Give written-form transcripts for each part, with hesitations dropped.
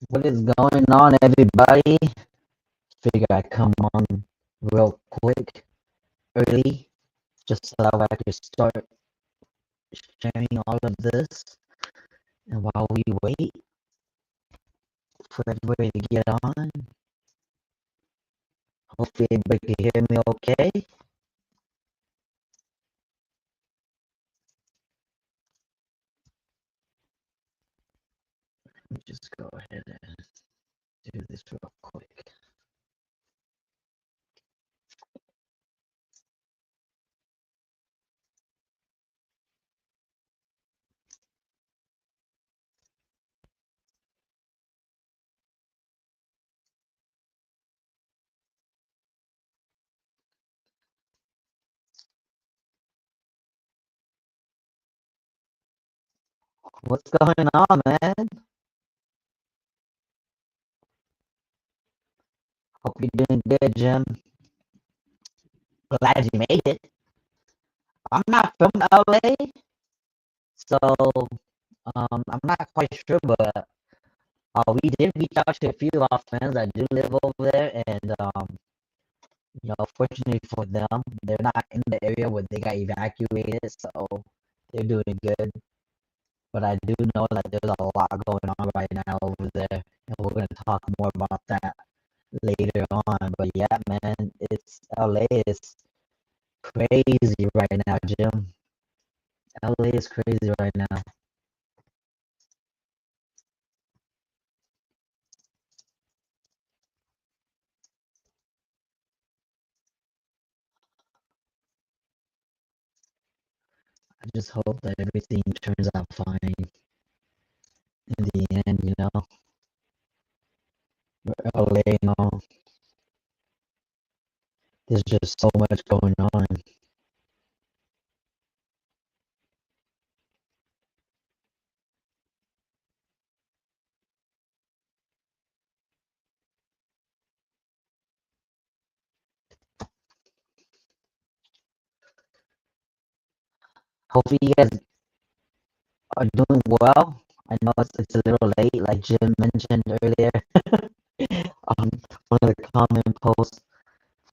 What is going on, everybody? Figure I'd come on real quick, early, just so that I could start sharing all of this. And while we wait for everybody to get on, hopefully everybody can hear me okay. Let me just go ahead and do this real quick. What's going on, man? Hope you're doing good, Jim. Glad you made it. I'm not from LA, so I'm not quite sure, but we did reach out to a few of our friends that do live over there, and fortunately for them, they're not in the area where they got evacuated, so they're doing good. But I do know that there's a lot going on right now over there, and we're gonna talk more about that later on. But yeah, man, it's LA is crazy right now, Jim. LA is crazy right now. I just hope that everything turns out fine in the end, LA and all. There's just so much going on. Hopefully you guys are doing well. I know it's a little late, like Jim mentioned earlier. um, One of the common posts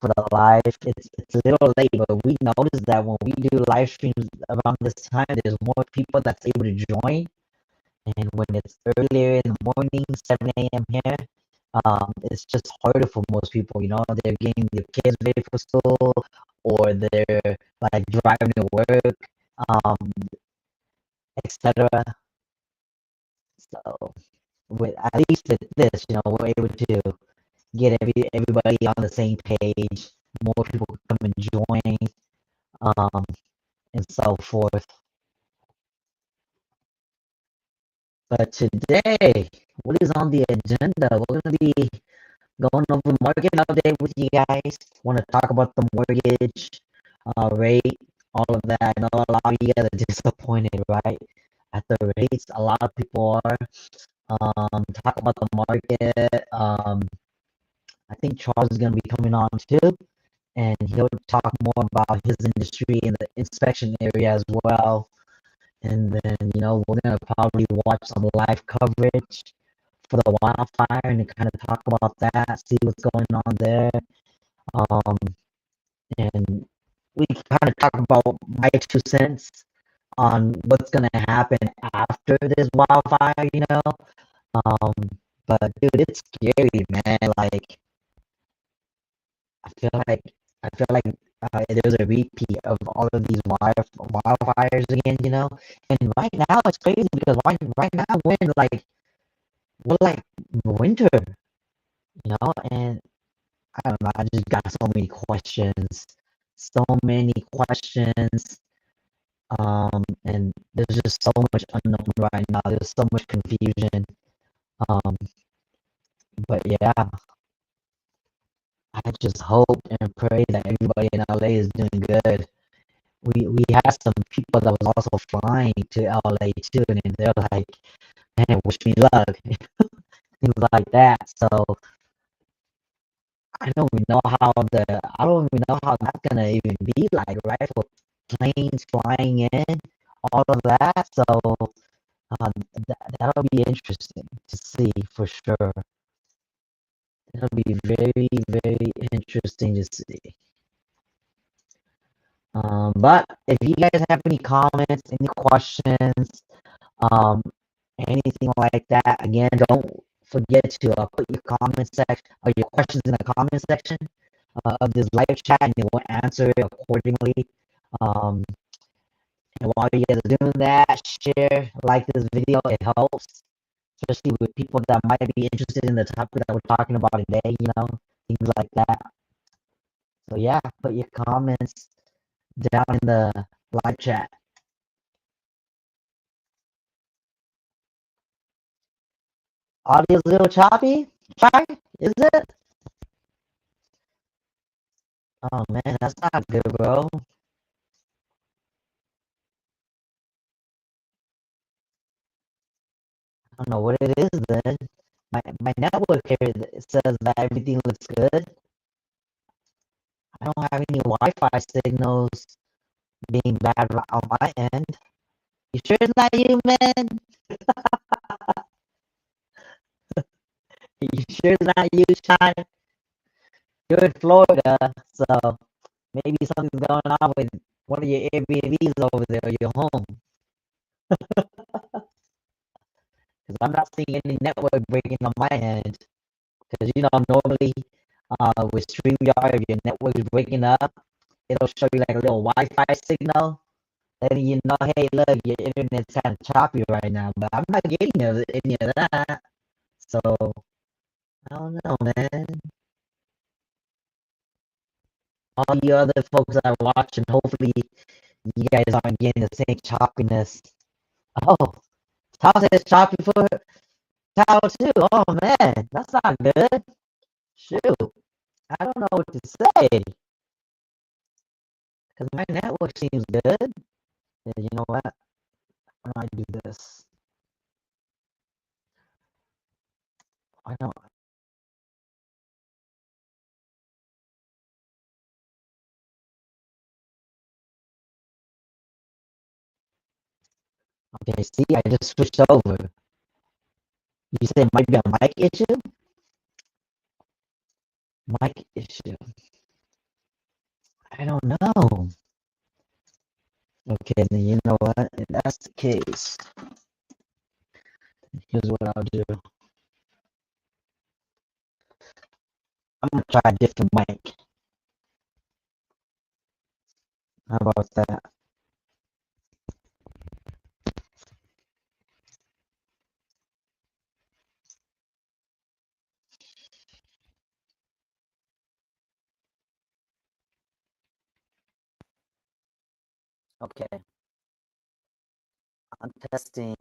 for the live, it's a little late, but we noticed that when we do live streams around this time, there's more people that's able to join. And when it's earlier in the morning, 7 a.m. here, it's just harder for most people. They're getting their kids ready for school, or they're like driving to work, um, etc. So with at least with this, we're able to get everybody on the same page. More people come and join, um, and so forth. But today, what is on the agenda? We're gonna be going over market update with you guys. Want to talk about the mortgage rate, all of that. I know a lot of you guys are disappointed, right? At the rates, a lot of people are. Talk about the market. I think Charles is going to be coming on too, and he'll talk more about his industry in the inspection area as well. And then, we're going to probably watch some live coverage for the wildfire and kind of talk about that, see what's going on there. Um, and we kind of talk about my 2 cents on what's going to happen after this wildfire. Um, but dude, it's scary, man. Like, I feel like there's a repeat of all of these wildfires again. And right now it's crazy because right now we're like winter, and I don't know. I just got so many questions, so many questions. And there's just so much unknown right now. There's so much confusion. Um, but yeah, I just hope and pray that everybody in LA is doing good. We had some people that was also flying to LA too, and they're like, "Man, wish me luck," things like that. So I don't even know how that's gonna even be like, right? For planes flying in, all of that. So That'll be interesting to see for sure. It'll be very, very interesting to see. But if you guys have any comments, any questions, um, anything like that, again, don't forget to put your comment section or your questions in the comment section of this live chat, and we'll answer it accordingly. Um, and while you guys are doing that, share, like this video. It helps, especially with people that might be interested in the topic that we're talking about today. Things like that. So yeah, put your comments down in the live chat. Audio's a little choppy. Try? Is it? Oh man, that's not good, bro. I don't know what it is then. My network here it says that everything looks good. I don't have any Wi-Fi signals being bad on my end. You sure it's not you, man? You sure it's not you, Shine? You're in Florida, so maybe something's going on with one of your Airbnbs over there or your home. Because I'm not seeing any network breaking on my end. Because normally with StreamYard, if your network is breaking up, it'll show you like a little Wi-Fi signal, letting you know, hey, look, your internet's kind of choppy right now. But I'm not getting any of that. So I don't know, man. All you other folks that are watching, hopefully you guys aren't getting the same choppiness. Oh, Tao says choppy for Tao too. Oh man, that's not good. Shoot, I don't know what to say because my network seems good. Yeah, you know what? Why don't I do this? I don't. Okay, see, I just switched over. You said it might be a mic issue? Mic issue. I don't know. Okay, then you know what? If that's the case, here's what I'll do. I'm gonna try a different mic. How about that? Okay, I'm testing.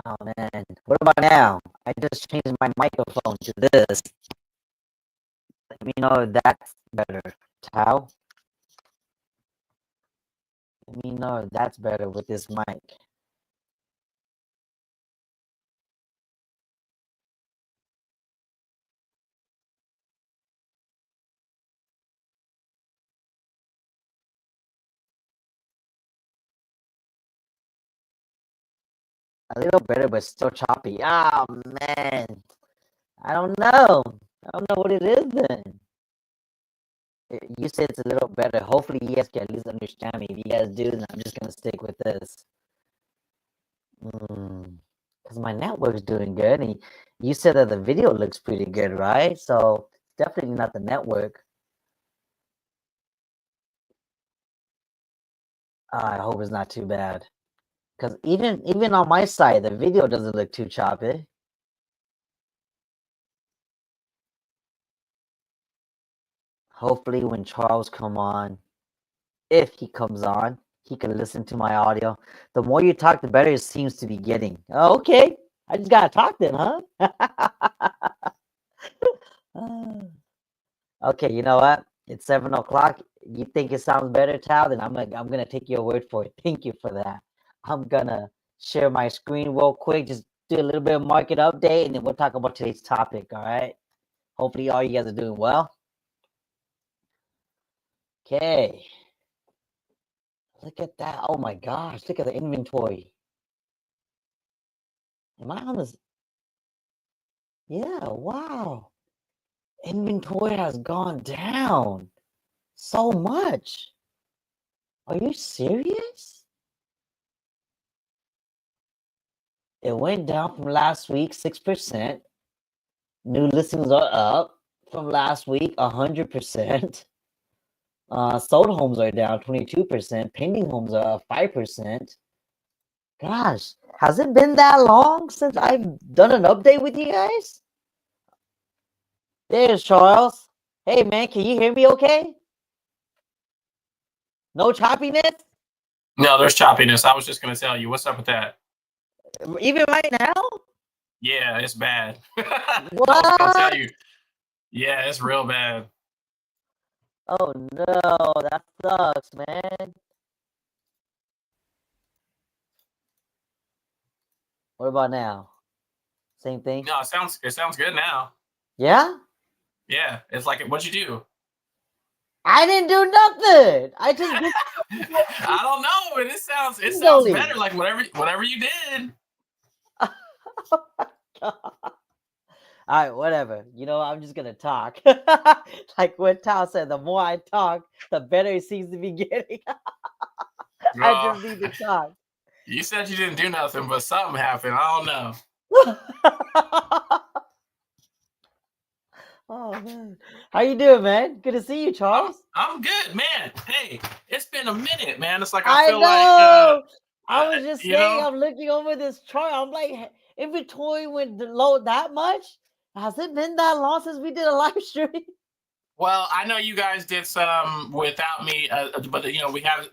Oh man, what about now? I just changed my microphone to this. Let me know if that's better. How? Let me know if that's better with this mic. A little better, but still choppy. Oh man, I don't know. I don't know what it is then. You said it's a little better. Hopefully, you guys can at least understand me. If you guys do, then I'm just gonna stick with this. Because my network's doing good, and you said that the video looks pretty good, right? So definitely not the network. I hope it's not too bad. Because even on my side, the video doesn't look too choppy. Hopefully, when Charles come on, if he comes on, he can listen to my audio. The more you talk, the better it seems to be getting. Oh, okay, I just gotta talk then, huh? Okay, you know what? It's 7 o'clock. You think it sounds better, Tal? Then I'm gonna take your word for it. Thank you for that. I'm gonna share my screen real quick. Just do a little bit of market update, and then we'll talk about today's topic. All right. Hopefully, all you guys are doing well. Okay. Look at that. Oh my gosh. Look at the inventory. Am I on this? Yeah. Wow. Inventory has gone down so much. Are you serious? It went down from last week 6%. New listings are up from last week 100%. Sold homes are down 22%. Pending homes are up 5%. Gosh, has it been that long since I've done an update with you guys? There's Charles. Hey man, can you hear me okay? No choppiness? No, there's choppiness. I was just gonna tell you. What's up with that? Even right now? Yeah, it's bad. I was gonna What? tell you. Yeah, it's real bad. Oh no, that sucks, man. What about now? Same thing? No, it sounds good now. Yeah? Yeah, it's like what'd you do? I didn't do nothing. I just did I don't know, but it sounds singly. better. Like whatever you did. All right, whatever. You know, I'm just gonna talk. Like what Tao said, the more I talk, the better it seems to be getting. I Oh, just need to talk. you said you didn't do nothing, but something happened. I don't know. Oh man, how you doing, man? Good to see you, I'm Charles. I'm good, man. Hey, it's been a minute, man. It's like I I feel like know. I I, was just you saying, know. I'm looking over this chart. I'm like, inventory went low that much. Has it been that long since we did a live stream? Well, I know you guys did some without me, but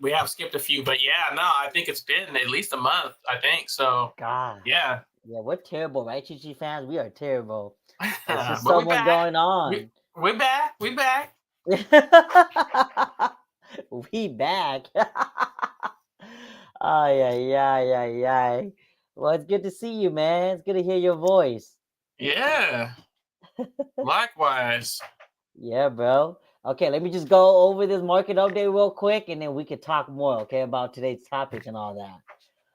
we have skipped a few. But yeah, no, I think it's been at least a month. I think so. God, Yeah, yeah, we're terrible, right, Chichi fans? We are terrible. There's just but so we much back. going We on. we back. We back. We back. Ay, ay, ay, ay, ay. Well, it's good to see you, man. It's good to hear your voice. Yeah. Likewise. Yeah, bro. Okay, let me just go over this market update real quick, and then we can talk more, okay, about today's topic and all that.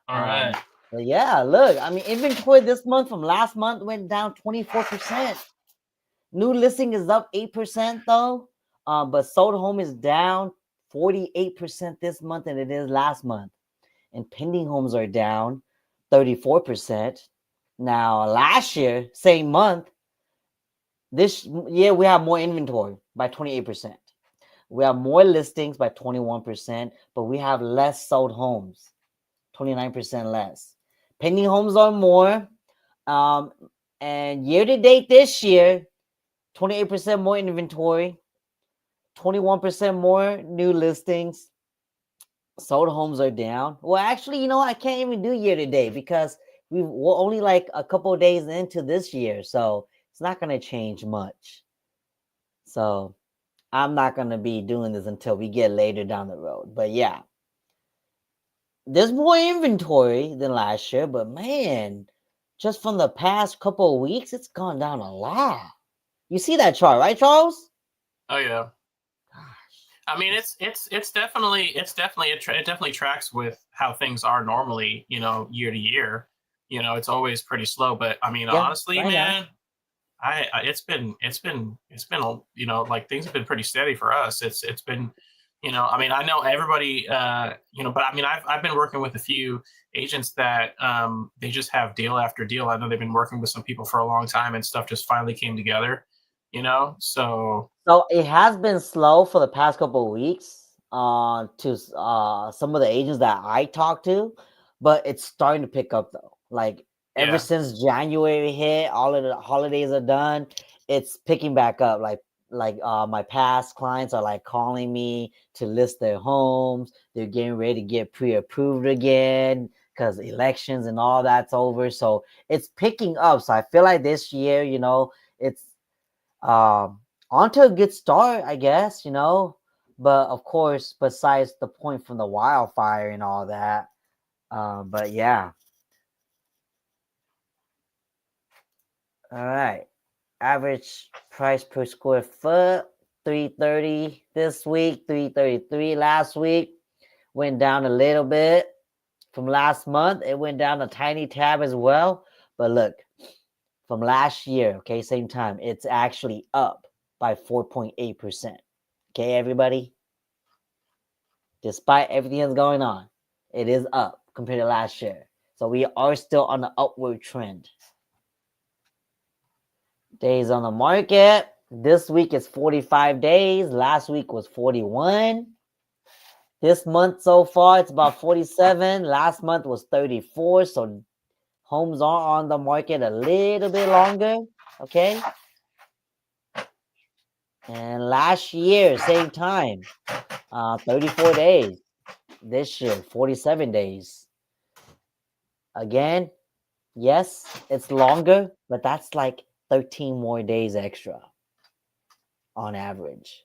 All right. But yeah, look, I mean, inventory this month from last month went down 24%. New listing is up 8% though, but sold home is down 48% this month than it is last month. And pending homes are down 34%. Now, last year, same month, this year we have more inventory by 28%. We have more listings by 21%, but we have less sold homes, 29% less. Pending homes are more. Um, and year to date this year, 28% more inventory, 21% more new listings. Sold homes are down. Well, actually, you know, I can't even do year to date because we're only like a couple of days into this year. So it's not going to change much. So I'm not going to be doing this until we get later down the road. But yeah, there's more inventory than last year. But man, just from the past couple of weeks, it's gone down a lot. You see that chart, right, Charles? Oh yeah. Gosh. I mean, it definitely tracks with how things are normally. Year to year. It's always pretty slow. But I mean, Yeah, honestly, I know. man, it's been like things have been pretty steady for us. It's been I mean, I know everybody but I mean, I've been working with a few agents that they just have deal after deal. I know they've been working with some people for a long time and stuff just finally came together. So So it has been slow for the past couple of weeks to some of the agents that I talked to, but it's starting to pick up though. Like ever yeah. since January hit, all of the holidays are done, it's picking back up. Like my past clients are like calling me to list their homes. They're getting ready to get pre-approved again because elections and all that's over. So it's picking up. So I feel like this year, it's on to a good start, I guess, But of course, besides the point from the wildfire and all that, but yeah, All right. Average price per square foot, 330 this week, 333 last week. Went down a little bit from last month. It went down a tiny tab as well. But look, from last year, okay, same time, it's actually up by 4.8%. Okay, everybody? Despite everything that's going on, it is up compared to last year. So we are still on the upward trend. Days on the market. This week is 45 days. Last week was 41. This month so far, it's about 47. Last month was 34. So homes are on the market a little bit longer. Okay. And last year, same time, 34 days. This year, 47 days. Again, yes, it's longer, but that's like 13 more days extra on average.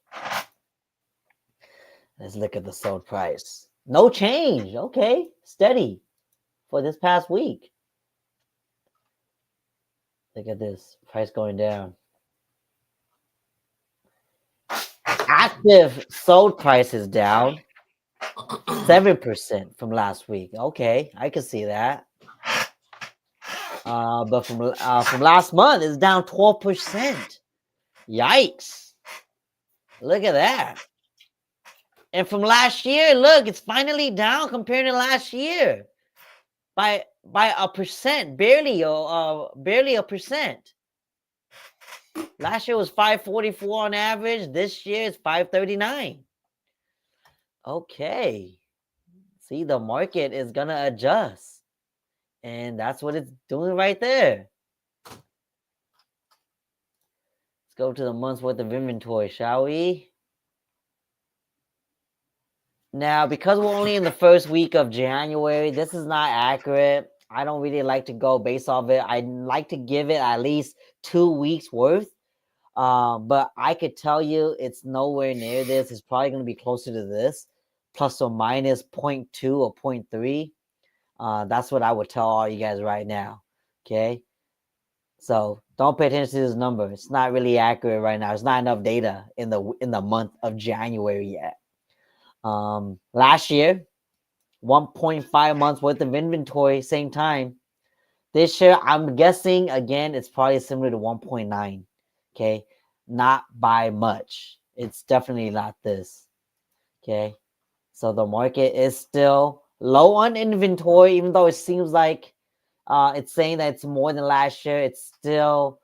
Let's look at the sold price. No change. Okay, steady for this past week. Look at this price going down. Active sold price is down 7% from last week. Okay, I can see that. But from last month, it's down 12%. Yikes! Look at that. And from last year, look, it's finally down compared to last year by a percent, barely a percent. Last year was 544 on average. This year it's 539. Okay. See, the market is gonna adjust. And that's what it's doing right there. Let's go to the month's worth of inventory, shall we? Now, because we're only in the first week of January, this is not accurate. I don't really like to go based off it. I like to give it at least 2 weeks worth. But I could tell you it's nowhere near this. It's probably going to be closer to this, plus or minus 0.2 or 0.3. That's what I would tell all you guys right now. Okay. So don't pay attention to this number. It's not really accurate right now. It's not enough data in the month of January yet. Last year, 1.5 months worth of inventory, same time. This year, I'm guessing again, it's probably similar to 1.9. Okay, not by much. It's definitely not this. Okay, so the market is still low on inventory, even though it seems like it's saying that it's more than last year. It's still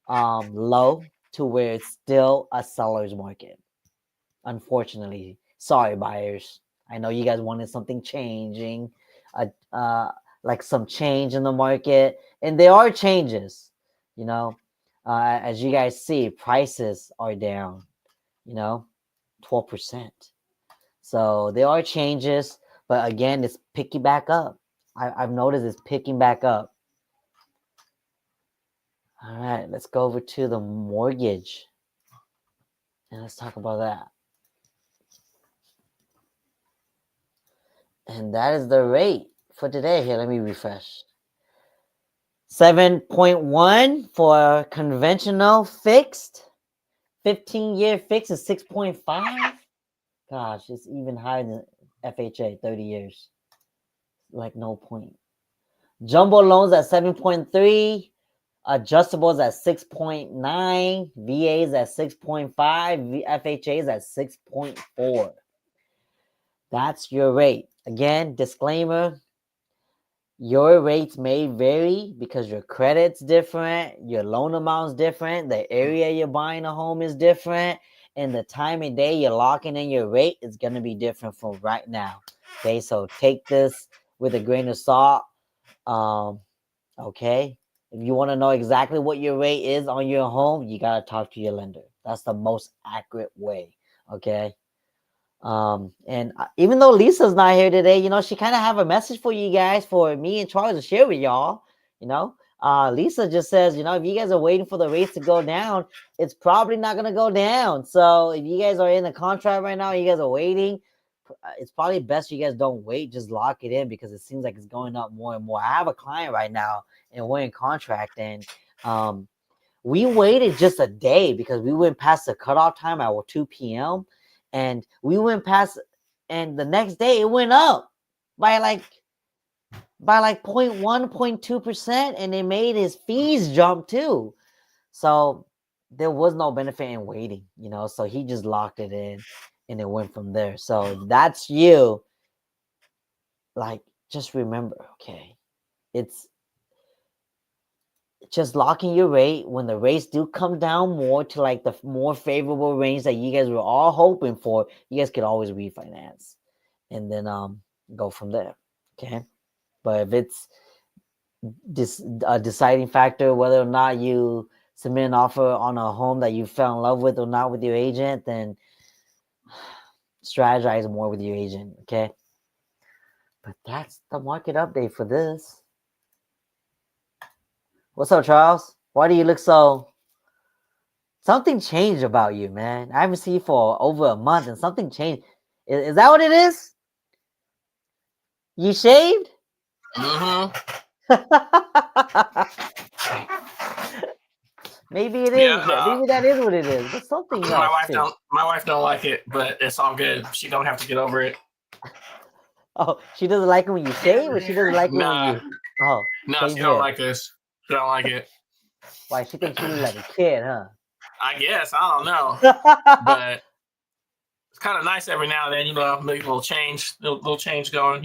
low to where it's still a seller's market. Unfortunately, sorry buyers. I know you guys wanted something changing, like some change in the market, and there are changes. You know, as you guys see, prices are down. 12%. So there are changes, but again, it's picking back up. I've noticed it's picking back up. All right, let's go over to the mortgage, and let's talk about that. And that is the rate for today. Here, let me refresh. 7.1 for conventional fixed. 15-year fixed is 6.5. Gosh, it's even higher than FHA, 30 years. Like no point. Jumbo loans at 7.3. Adjustables at 6.9. VAs at 6.5. FHAs at 6.4. That's your rate. Again, disclaimer, your rates may vary because your credit's different, your loan amount's different, the area you're buying a home is different, and the time of day you're locking in your rate is going to be different from right now. Okay, so take this with a grain of salt. Okay, if you want to know exactly what your rate is on your home, you got to talk to your lender. That's the most accurate way. Okay. And even though Lisa's not here today, she kind of have a message for you guys, for me and Charles to share with y'all. Lisa just says, if you guys are waiting for the rates to go down, it's probably not going to go down. So if you guys are in a contract right now, you guys are waiting, it's probably best you guys don't wait, just lock it in, because it seems like it's going up more and more. I have a client right now and we're in contract, and We waited just a day because we went past the cutoff time at 2 p.m. and we went past, and the next day it went up by like 0.1, 0.2%, and it made his fees jump too. So there was no benefit in waiting, so he just locked it in and it went from there. So that's you. Like, just remember, okay, it's just locking your rate. When the rates do come down more to like the more favorable range that you guys were all hoping for, you guys could always refinance and then go from there. Okay. But if it's a deciding factor whether or not you submit an offer on a home that you fell in love with or not with your agent, then strategize more with your agent. Okay. But that's the market update for this. What's up, Charles? Why do you look so... Something changed about you, man. I haven't seen you for over a month and something changed. Is that what it is? You shaved? Maybe it is. Yeah, maybe that is what it is. But something else. My wife don't like it, but it's all good. She don't have to get over it. Oh, she doesn't like it when you shave, or she doesn't like it when you... Oh, no, she don't like this. She don't like it. Why? She thinks she looks like a kid, huh? I guess. I don't know. But it's kind of nice every now and then, make a little change going,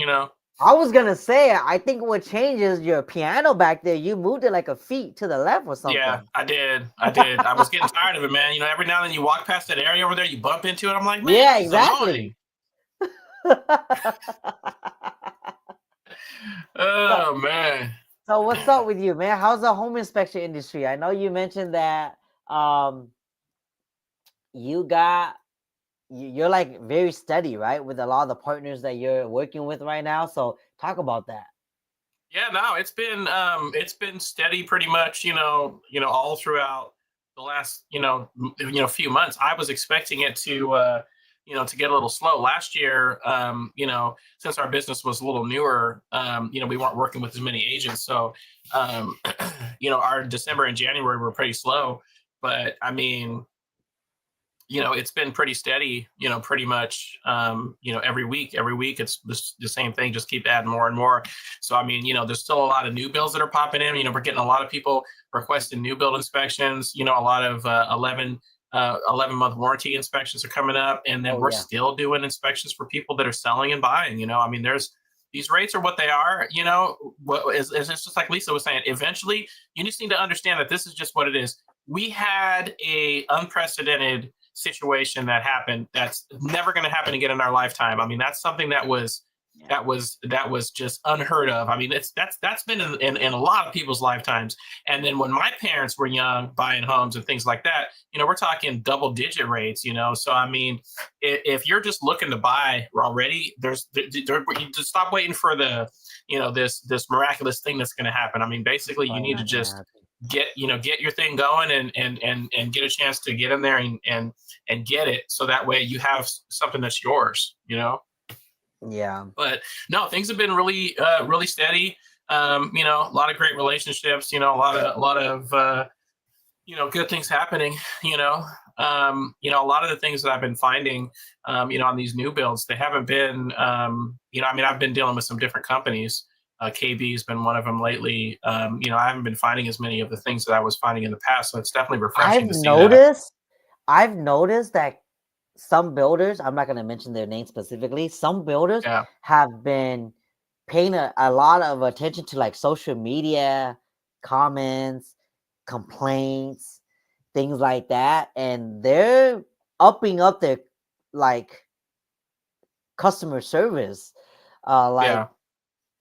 I was going to say, I think what changes your piano back there, you moved it like a feet to the left or something. Yeah, I did. I was getting tired of it, man. Every now and then you walk past that area over there, you bump into it. I'm like, man, yeah, exactly. Oh, man. So what's up with you, man? How's the home inspection industry? I know you mentioned that you're like very steady, right? With a lot of the partners that you're working with right now. So talk about that. Yeah, no, it's been steady pretty much, all throughout the last, few months. I was expecting it to to get a little slow last year. Since our business was a little newer, we weren't working with as many agents. So, our December and January were pretty slow, but I mean, it's been pretty steady, pretty much, every week it's the same thing, just keep adding more and more. So, I mean, there's still a lot of new builds that are popping in. We're getting a lot of people requesting new build inspections, a lot of 11-month warranty inspections are coming up. And then we're still doing inspections for people that are selling and buying, I mean, these rates are what they are, it's just like Lisa was saying, eventually you just need to understand that this is just what it is. We had a unprecedented situation that happened that's never going to happen again in our lifetime. I mean, that's something that was just unheard of. I mean, that's been in a lot of people's lifetimes. And then when my parents were young, buying homes and things like that, we're talking double-digit rates. So I mean, if you're just looking to buy already, you just stop waiting for the this miraculous thing that's going to happen. I mean, basically, you need to just get your thing going and get a chance to get in there and get it, so that way you have something that's yours. Yeah. But no, things have been really really steady. A lot of great relationships, a lot of good things happening. A lot of the things that I've been finding, on these new builds, they haven't been, I mean, I've been dealing with some different companies. KB has been one of them lately. I haven't been finding as many of the things that I was finding in the past. So it's definitely refreshing to see that. I've noticed that some builders, I'm not going to mention their name specifically, some builders have been paying a lot of attention to like social media comments, complaints, things like that. And they're upping up their like customer service.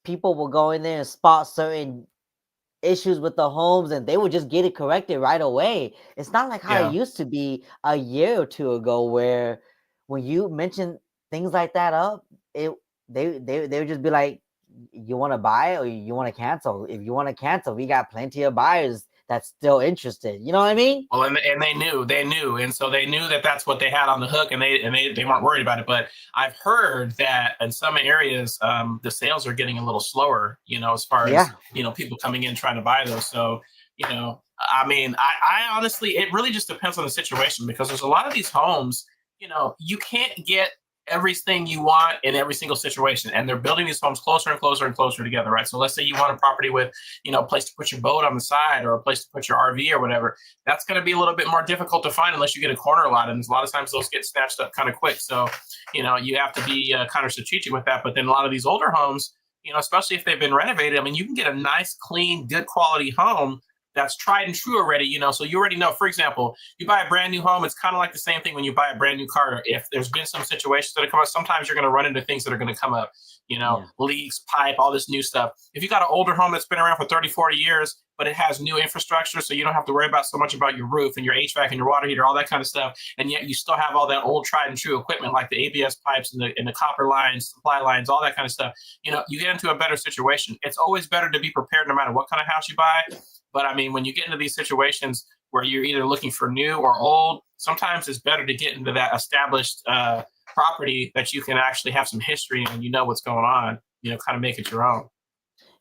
People will go in there and spot certain issues with the homes and they would just get it corrected right away. It's not like how it used to be a year or two ago, where when you mention things like that up, they would just be like, you want to buy or you want to cancel? If you want to cancel, we got plenty of buyers that's still interested. You know what I mean? Well, and they knew, and so they knew that that's what they had on the hook, and they weren't worried about it. But I've heard that in some areas, the sales are getting a little slower. As far as people coming in trying to buy those. So I mean, I honestly, it really just depends on the situation because there's a lot of these homes, you can't get everything you want in every single situation. And they're building these homes closer and closer and closer together, right? So let's say you want a property with, a place to put your boat on the side or a place to put your RV or whatever. That's going to be a little bit more difficult to find unless you get a corner lot. And a lot of times those get snatched up kind of quick. So, you have to be kind of strategic with that. But then a lot of these older homes, especially if they've been renovated, I mean, you can get a nice, clean, good quality home that's tried and true already, so you already know. For example, you buy a brand new home, it's kind of like the same thing when you buy a brand new car. If there's been some situations that have come up, sometimes you're going to run into things that are going to come up, leaks, pipe, all this new stuff. If you got an older home that's been around for 30, 40 years, but it has new infrastructure, so you don't have to worry about so much about your roof and your HVAC and your water heater, all that kind of stuff, and yet you still have all that old tried and true equipment like the ABS pipes and the copper lines, supply lines, all that kind of stuff, you get into a better situation. It's always better to be prepared no matter what kind of house you buy. But I mean, when you get into these situations where you're either looking for new or old, sometimes it's better to get into that established property that you can actually have some history and what's going on, kind of make it your own.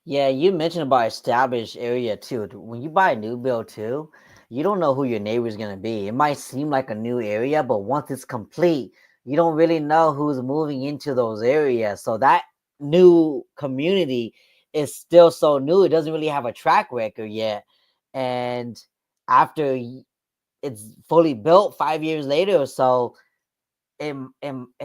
Yeah, you mentioned about established area too. When you buy a new build too, you don't know who your neighbor is gonna be. It might seem like a new area, but once it's complete, you don't really know who's moving into those areas. So that new community is still so new. It doesn't really have a track record yet. And after it's fully built 5 years later or so, it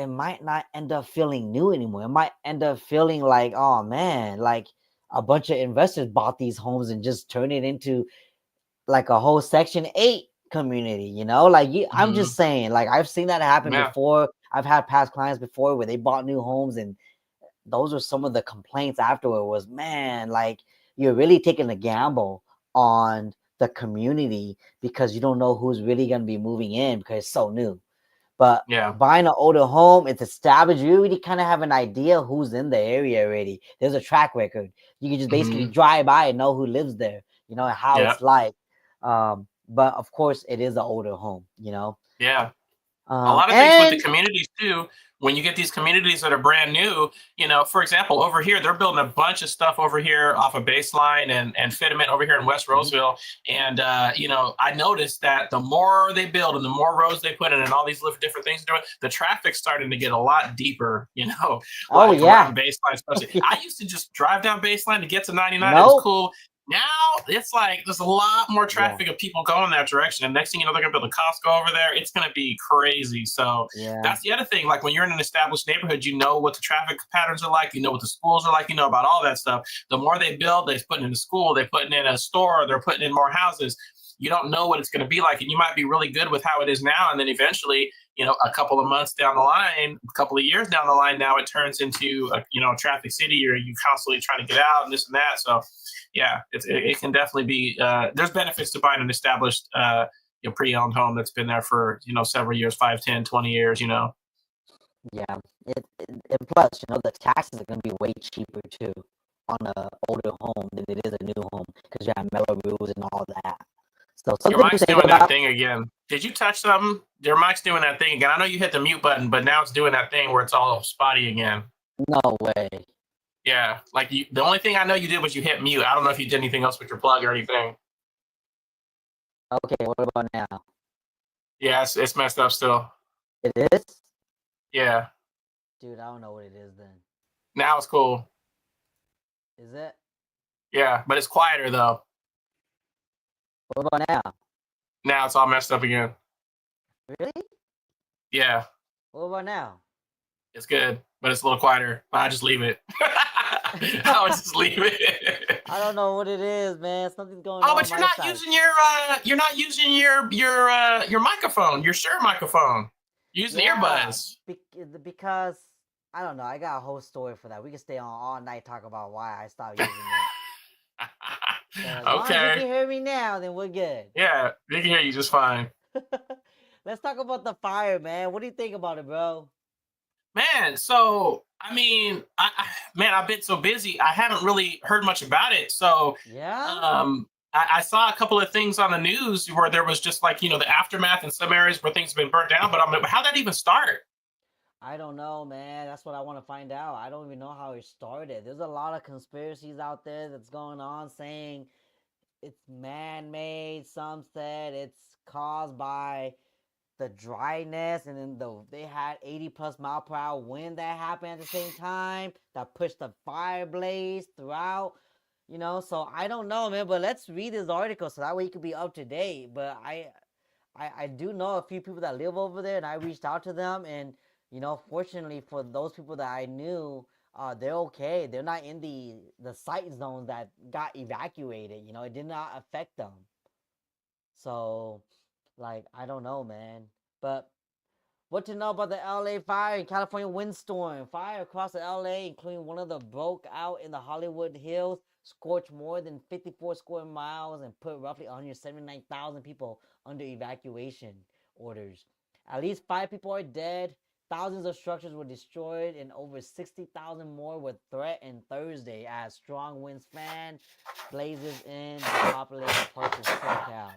might not end up feeling new anymore. It might end up feeling like, oh man, like a bunch of investors bought these homes and just turned it into like a whole Section 8 community, Like I'm just saying, like I've seen that happen before. I've had past clients before where they bought new homes, and those are some of the complaints afterward was, man, like you're really taking a gamble on the community because you don't know who's really going to be moving in because it's so new. But buying an older home, it's established. You already kind of have an idea who's in the area already. There's a track record. You can just basically drive by and know who lives there, and how it's like. But of course, it is an older home, Yeah. A lot of things with the communities too. When you get these communities that are brand new, for example, over here, they're building a bunch of stuff over here off of Baseline and Fitment over here in West Roseville. And, I noticed that the more they build and the more roads they put in and all these different things to do it, the traffic's starting to get a lot deeper, around Baseline, especially. I used to just drive down Baseline to get to 99. It was cool. Now it's like there's a lot more traffic of people going that direction, and next thing you know, they're gonna build a Costco over there. It's gonna be crazy. So that's the other thing. Like when you're in an established neighborhood, you know what the traffic patterns are like. You know what the schools are like. You know about all that stuff. The more they build, they're putting in a school, they're putting in a store, they're putting in more houses. You don't know what it's going to be like, and you might be really good with how it is now, and then eventually, a couple of months down the line, a couple of years down the line, now it turns into a traffic city, or you constantly trying to get out and this and that. So, yeah, it can definitely be. There's benefits to buying an established, pre-owned home that's been there for several years, 5, 10, 20 years. Yeah, and plus, the taxes are going to be way cheaper too on an older home than it is a new home because you have metal roofs and all that. So your mic's doing that thing again. Did you touch something? Your mic's doing that thing again. I know you hit the mute button, but now it's doing that thing where it's all spotty again. No way. Yeah, like the only thing I know you did was you hit mute. I don't know if you did anything else with your plug or anything. Okay, what about now? Yeah, it's messed up still. It is? Yeah. Dude, I don't know what it is then. Now it's cool. Is it? Yeah, but it's quieter though. What about now? Now it's all messed up again. Really? Yeah. What about now? It's good, but it's a little quieter. I just leave it. I would just leave it. I don't know what it is, man. Something's going on. Oh, but you're not using your microphone, your Shure microphone. You're using earbuds. Because I don't know. I got a whole story for that. We can stay on all night talk about why I stopped using it. So as long as you can hear me now, then we're good. Yeah, they can hear you just fine. Let's talk about the fire, man. What do you think about it, bro? Man, so I mean, I've been so busy. I haven't really heard much about it. So I saw a couple of things on the news where there was just like the aftermath in some areas where things have been burnt down. But how'd that even start? I don't know, man. That's what I want to find out. I don't even know how it started. There's a lot of conspiracies out there that's going on saying it's man-made. Some said it's caused by the dryness, and then they had 80 plus mile per hour wind that happened at the same time that pushed the fire blaze throughout. So I don't know, man. But let's read this article so that way you can be up to date. But I do know a few people that live over there, and I reached out to them, and fortunately for those people that I knew, they're okay. They're not in the site zones that got evacuated. It did not affect them. So, like, I don't know, man. But what to know about the LA fire and California windstorm? Fire across the LA, including one of the broke out in the Hollywood Hills, scorched more than 54 square miles and put roughly 179,000 people under evacuation orders. At least 5 people are dead. Thousands of structures were destroyed, and over 60,000 more were threatened Thursday as strong winds fanned blazes in the populated parts of SoCal.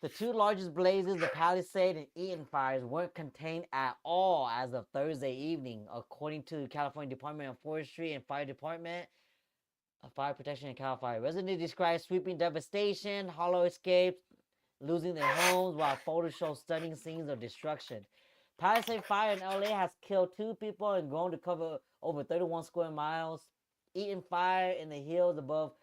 The two largest blazes, the Palisade and Eaton fires, weren't contained at all as of Thursday evening, according to the California Department of Forestry and Fire Department of Fire Protection and Cal Fire. Residents described sweeping devastation, hollow escapes, losing their homes, while photos show stunning scenes of destruction. Palisade fire in LA has killed 2 people and grown to cover over 31 square miles. Eaton fire in the hills above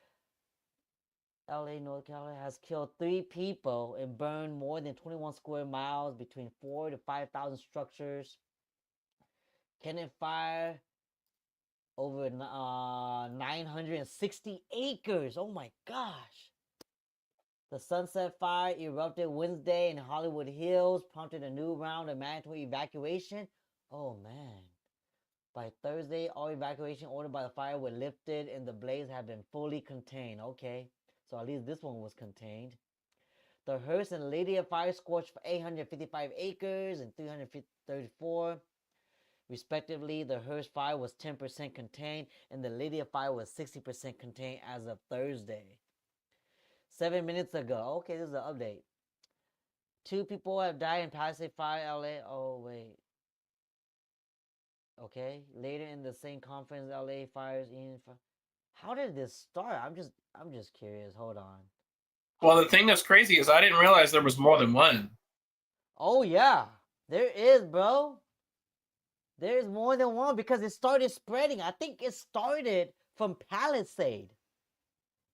LA, North Carolina, has killed 3 people and burned more than 21 square miles between 4 to 5,000 structures. Cannon fire over 960 acres. Oh my gosh. The Sunset Fire erupted Wednesday in Hollywood Hills, prompted a new round of mandatory evacuation. Oh man. By Thursday, all evacuation ordered by the fire were lifted and the blaze had been fully contained. Okay, so at least this one was contained. The Hearst and Lydia fire scorched for 855 acres and 334, respectively. The Hearst fire was 10% contained, and the Lydia fire was 60% contained as of Thursday. 7 minutes ago. Okay, this is an update. 2 people have died in Palisade Fire, LA. Oh, wait. Okay. Later in the same conference, LA fires. How did this start? I'm just curious. Hold on. Well, the thing that's crazy is I didn't realize there was more than one. Oh yeah, there is, bro. There's more than one because it started spreading. I think it started from Palisade.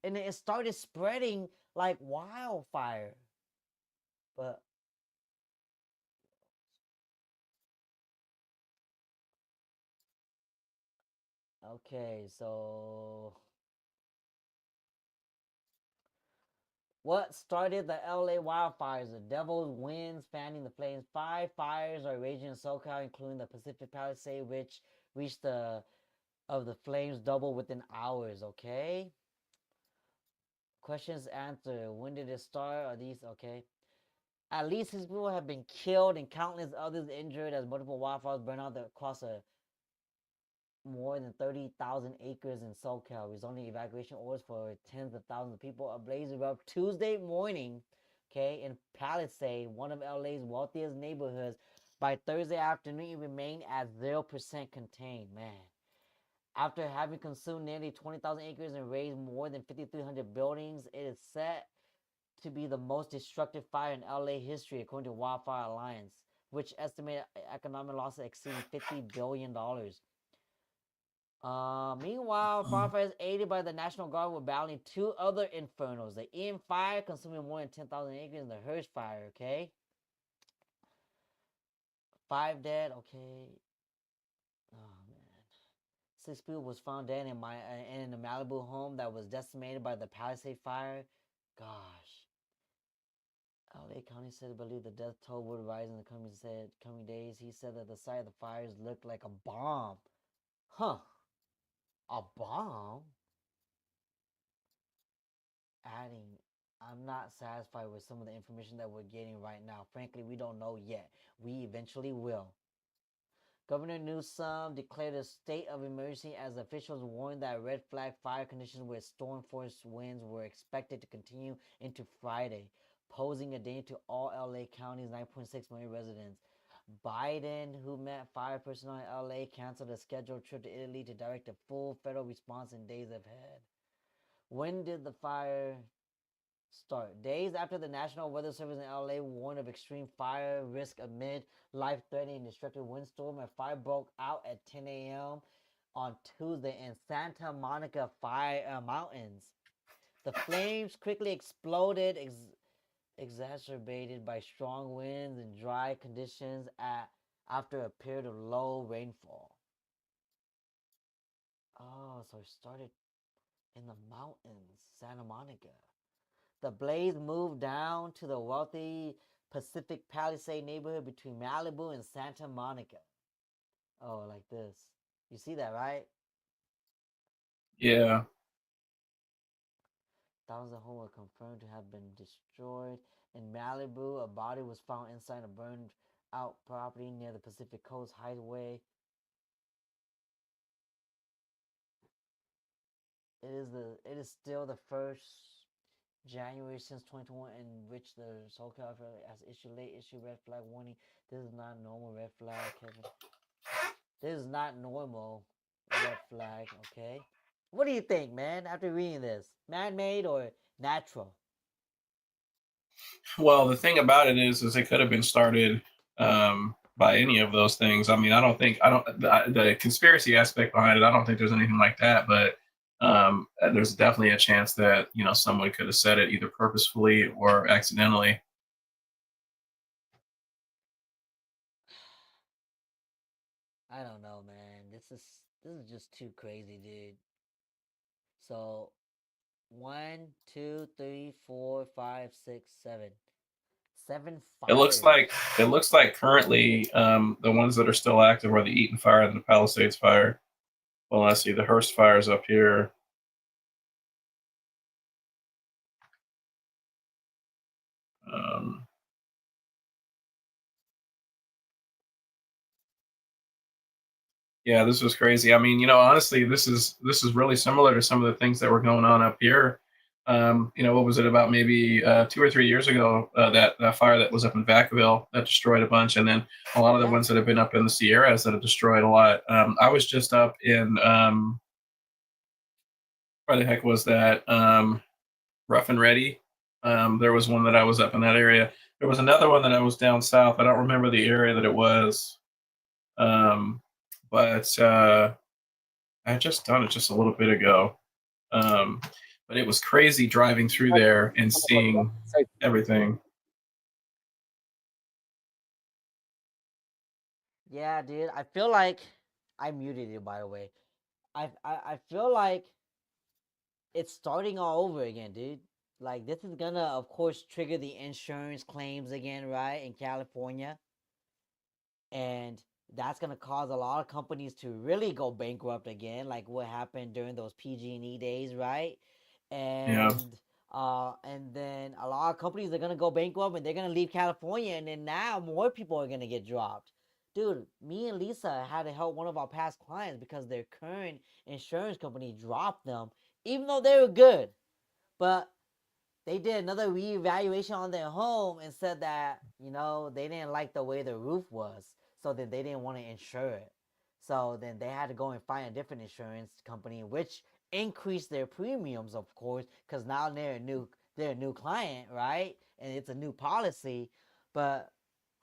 And it started spreading like wildfire. But okay, so what started the LA wildfires? The devil's winds fanning the flames. 5 fires are raging in SoCal, including the Pacific Palisade, which reached the flames double within hours. Okay. Questions answered. When did it start? Are these okay? At least 6 people have been killed and countless others injured as multiple wildfires burn out across more than 30,000 acres in SoCal, resulting in evacuation orders for tens of thousands of people. A blaze erupted Tuesday morning, okay, in Palisade, one of LA's wealthiest neighborhoods. By Thursday afternoon, it remained at 0% contained, man. After having consumed nearly 20,000 acres and razed more than 5,300 buildings, it is set to be the most destructive fire in LA history, according to Wildfire Alliance, which estimated economic losses exceeding $50 billion. Meanwhile, firefighters aided by the National Guard were battling 2 other infernos. The Ian fire, consuming more than 10,000 acres, and the Hearst fire, okay? 5 dead, okay. Oh, man. 6 people was found dead in a Malibu home that was decimated by the Palisade fire. Gosh. LA County said to believe the death toll would rise in the coming days. He said that the site of the fires looked like a bomb. Huh. A bomb? Adding, I'm not satisfied with some of the information that we're getting right now. Frankly, we don't know yet. We eventually will. Governor Newsom declared a state of emergency as officials warned that red flag fire conditions with storm force winds were expected to continue into Friday, posing a danger to all LA County's 9.6 million residents. Biden, who met fire personnel in LA, canceled a scheduled trip to Italy to direct a full federal response in days ahead. When did the fire Start. Days after the National Weather Service in LA warned of extreme fire risk amid life threatening destructive windstorm, a fire broke out at 10 a.m. on Tuesday in Santa Monica Mountains. The flames quickly exploded, exacerbated by strong winds and dry conditions after a period of low rainfall. Oh, so it started in the mountains, Santa Monica. The blaze moved down to the wealthy Pacific Palisade neighborhood between Malibu and Santa Monica. Oh, like this. You see that, right? Yeah. Thousands of homes were confirmed to have been destroyed. In Malibu, a body was found inside a burned out property near the Pacific Coast Highway. It is still the first January since 2021 in which the SoCal has issued late issue red flag warning. This is not normal red flag, Kevin. This is not normal red flag, okay? What do you think, man, after reading this? Man-made or natural? Well, the thing about it is it could have been started by any of those things. I mean, I don't, the conspiracy aspect behind it, I don't think there's anything like that, but there's definitely a chance that, you know, someone could have said it either purposefully or accidentally. I don't know, man. This is just too crazy, dude. So 1, 2, 3, 4, 5, 6, 7. Seven It looks fires. like it looks like currently the ones that are still active are the Eaton fire and the Palisades fire. Well, let's see, the Hearst fire is up here. Um, Yeah, this was crazy. I mean, you know, honestly, this is really similar to some of the things that were going on up here. You know, what was it about maybe 2 or 3 years ago? That fire that was up in Vacaville that destroyed a bunch, and then a lot of the Yeah. ones that have been up in the Sierras that have destroyed a lot. I was just up in where the heck was that? Rough and Ready. There was one that I was up in that area. There was another one that I was down south. I don't remember the area that it was, um, but I had just done it just a little bit ago. Um, but it was crazy driving through there and seeing everything. Yeah, dude. I feel like I muted you, by the way. I feel like it's starting all over again, dude. Like this is gonna, of course, trigger the insurance claims again, right? In California, and that's gonna cause a lot of companies to really go bankrupt again, like what happened during those PG&E days, right? Yeah. And then a lot of companies are gonna go bankrupt and they're gonna leave California, and then now more people are gonna get dropped. Dude, me and Lisa had to help one of our past clients because their current insurance company dropped them, even though they were good. But they did another reevaluation on their home and said that, they didn't like the way the roof was, so then they didn't want to insure it. So then they had to go and find a different insurance company, which increased their premiums, of course, because now they're a new client, right? And it's a new policy. But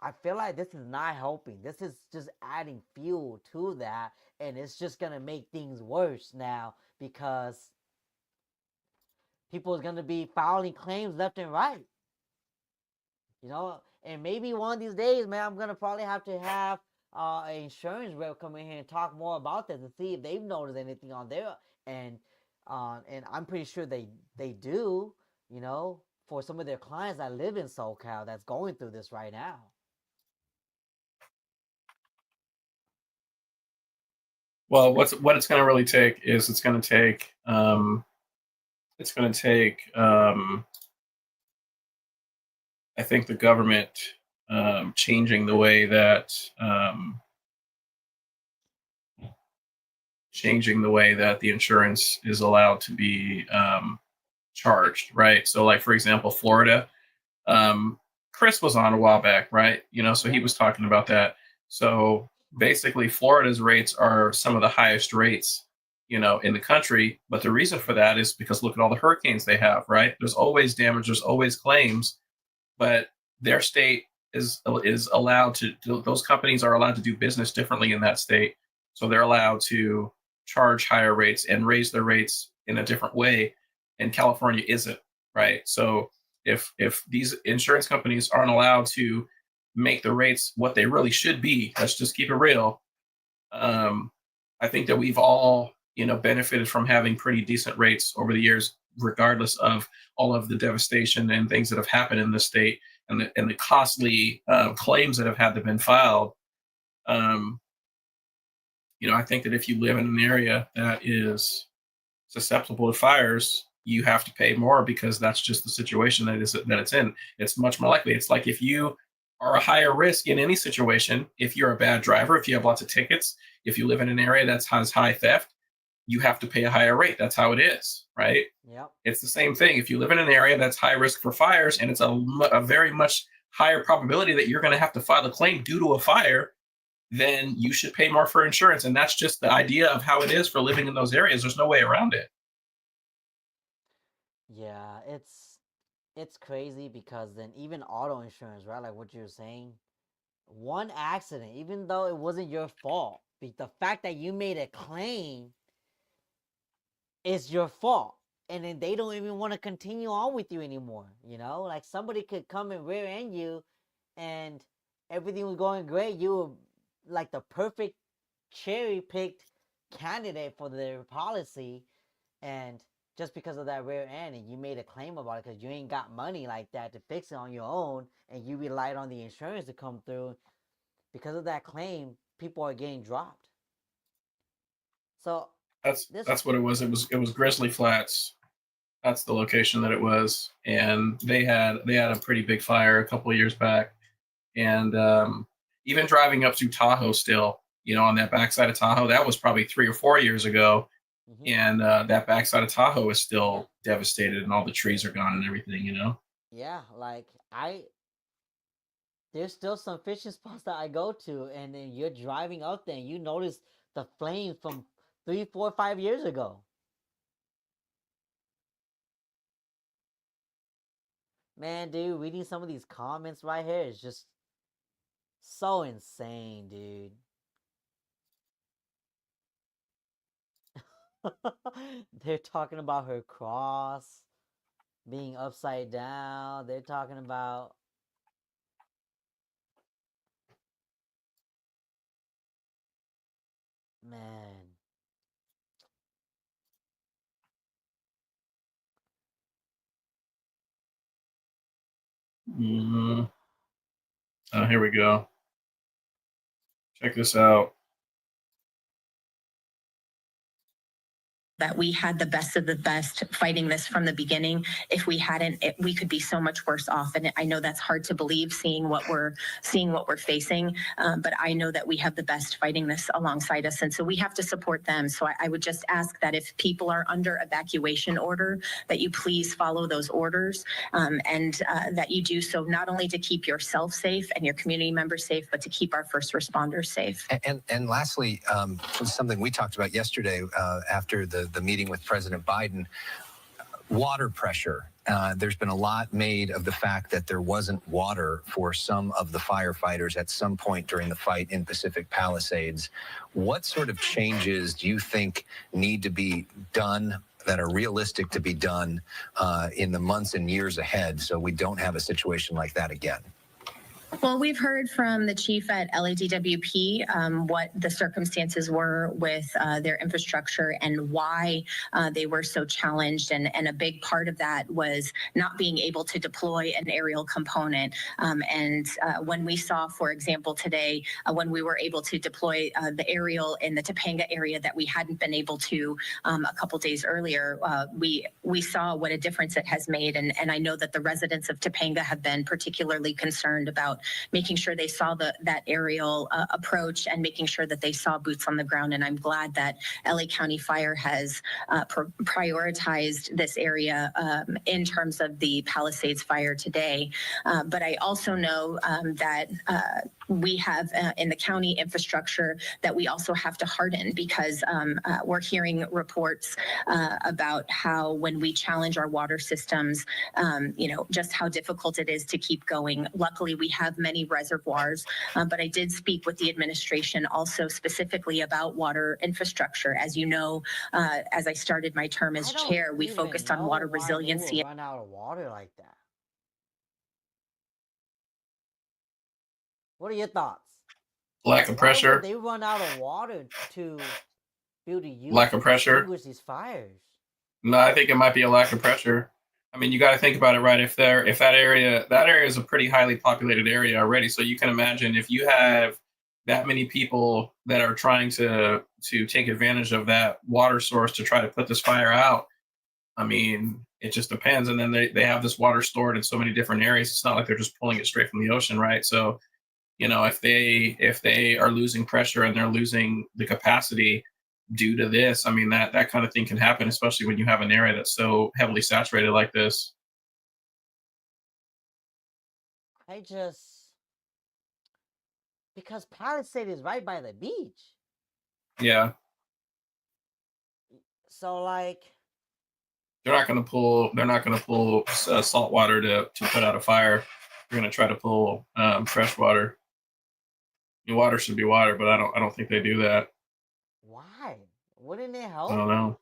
I feel like this is not helping. This is just adding fuel to that, and it's just gonna make things worse now because people is gonna be filing claims left and right. And maybe one of these days, man, I'm gonna probably have to have an insurance rep come in here and talk more about this and see if they've noticed anything on their end. And I'm pretty sure they do. For some of their clients that live in SoCal that's going through this right now. Well, what it's going to really take is it's going to take I think the government changing the way that the insurance is allowed to be charged, right? So, like for example, Florida. Chris was on a while back, right? You know, so he Yeah. was talking about that. So basically, Florida's rates are some of the highest rates in the country. But the reason for that is because look at all the hurricanes they have, right? There's always damage, there's always claims, but their state is allowed to, those companies are allowed to do business differently in that state. So they're allowed to charge higher rates and raise their rates in a different way. And California isn't, right? So if these insurance companies aren't allowed to make the rates what they really should be, let's just keep it real. I think that we've all, benefited from having pretty decent rates over the years, regardless of all of the devastation and things that have happened in the state and the costly claims that have had to been filed. Um, I think that if you live in an area that is susceptible to fires, you have to pay more because that's just the situation that it's in. It's much more likely. It's like if you are a higher risk in any situation, if you're a bad driver, if you have lots of tickets, if you live in an area that has high theft, you have to pay a higher rate. That's how it is, right? Yep. It's the same thing. If you live in an area that's high risk for fires and it's a very much higher probability that you're going to have to file a claim due to a fire, then you should pay more for insurance. And that's just the idea of how it is for living in those areas. There's no way around it. Yeah, it's crazy because then even auto insurance, right? Like what you're saying, one accident, even though it wasn't your fault, the fact that you made a claim is your fault. And then they don't even want to continue on with you anymore. Like somebody could come and rear end you and everything was going great. You were like the perfect cherry picked candidate for their policy. And just because of that rear end and you made a claim about it because you ain't got money like that to fix it on your own and you relied on the insurance to come through, because of that claim, people are getting dropped. So That's what it was. It was Grizzly Flats. That's the location that it was, and they had a pretty big fire a couple of years back, and even driving up through Tahoe still, on that backside of Tahoe, that was probably 3 or 4 years ago, and that backside of Tahoe is still devastated, and all the trees are gone and everything. Yeah, like there's still some fishing spots that I go to, and then you're driving up there and you notice the flame from 3, 4, 5 years ago. Man, dude, reading some of these comments right here is just so insane, dude. They're talking about her cross being upside down. They're talking about, man. Here we go. Check this out. That we had the best of the best fighting this from the beginning. If we hadn't, we could be so much worse off. And I know that's hard to believe, seeing what we're facing. But I know that we have the best fighting this alongside us, and so we have to support them. So I would just ask that if people are under evacuation order, that you please follow those orders, and that you do so not only to keep yourself safe and your community members safe, but to keep our first responders safe. And lastly, something we talked about yesterday after the meeting with President Biden, water pressure. There's been a lot made of the fact that there wasn't water for some of the firefighters at some point during the fight in Pacific Palisades. What sort of changes do you think need to be done that are realistic to be done in the months and years ahead so we don't have a situation like that again? Well, we've heard from the chief at LADWP what the circumstances were with their infrastructure and why they were so challenged. And a big part of that was not being able to deploy an aerial component. And when we saw, for example, today, when we were able to deploy the aerial in the Topanga area that we hadn't been able to a couple days earlier, we saw what a difference it has made. And I know that the residents of Topanga have been particularly concerned about making sure they saw that aerial approach and making sure that they saw boots on the ground. And I'm glad that LA County Fire has prioritized this area in terms of the Palisades fire today. But I also know that we have in the county infrastructure that we also have to harden, because we're hearing reports about how when we challenge our water systems, just how difficult it is to keep going. Luckily, we have many reservoirs, but I did speak with the administration also specifically about water infrastructure. As you know, as I started my term as chair, we focused on water resiliency. Run out of water like that. What are your thoughts? Lack of pressure. Why would they run out of water to build a unit lack of pressure. Extinguish these fires? No, I think it might be a lack of pressure. I mean, you got to think about it, right? If that area is a pretty highly populated area already, so you can imagine if you have that many people that are trying to take advantage of that water source to try to put this fire out. I mean, it just depends. And then they have this water stored in so many different areas. It's not like they're just pulling it straight from the ocean, right? So, if they are losing pressure and they're losing the capacity due to this, I mean, that kind of thing can happen, especially when you have an area that's so heavily saturated like this. Because Palisade is right by the beach. Yeah. So like, they're not going to pull salt water to put out a fire. They're going to try to pull fresh water. Water should be water, but I don't think they do that. Why? Wouldn't it help? I don't know.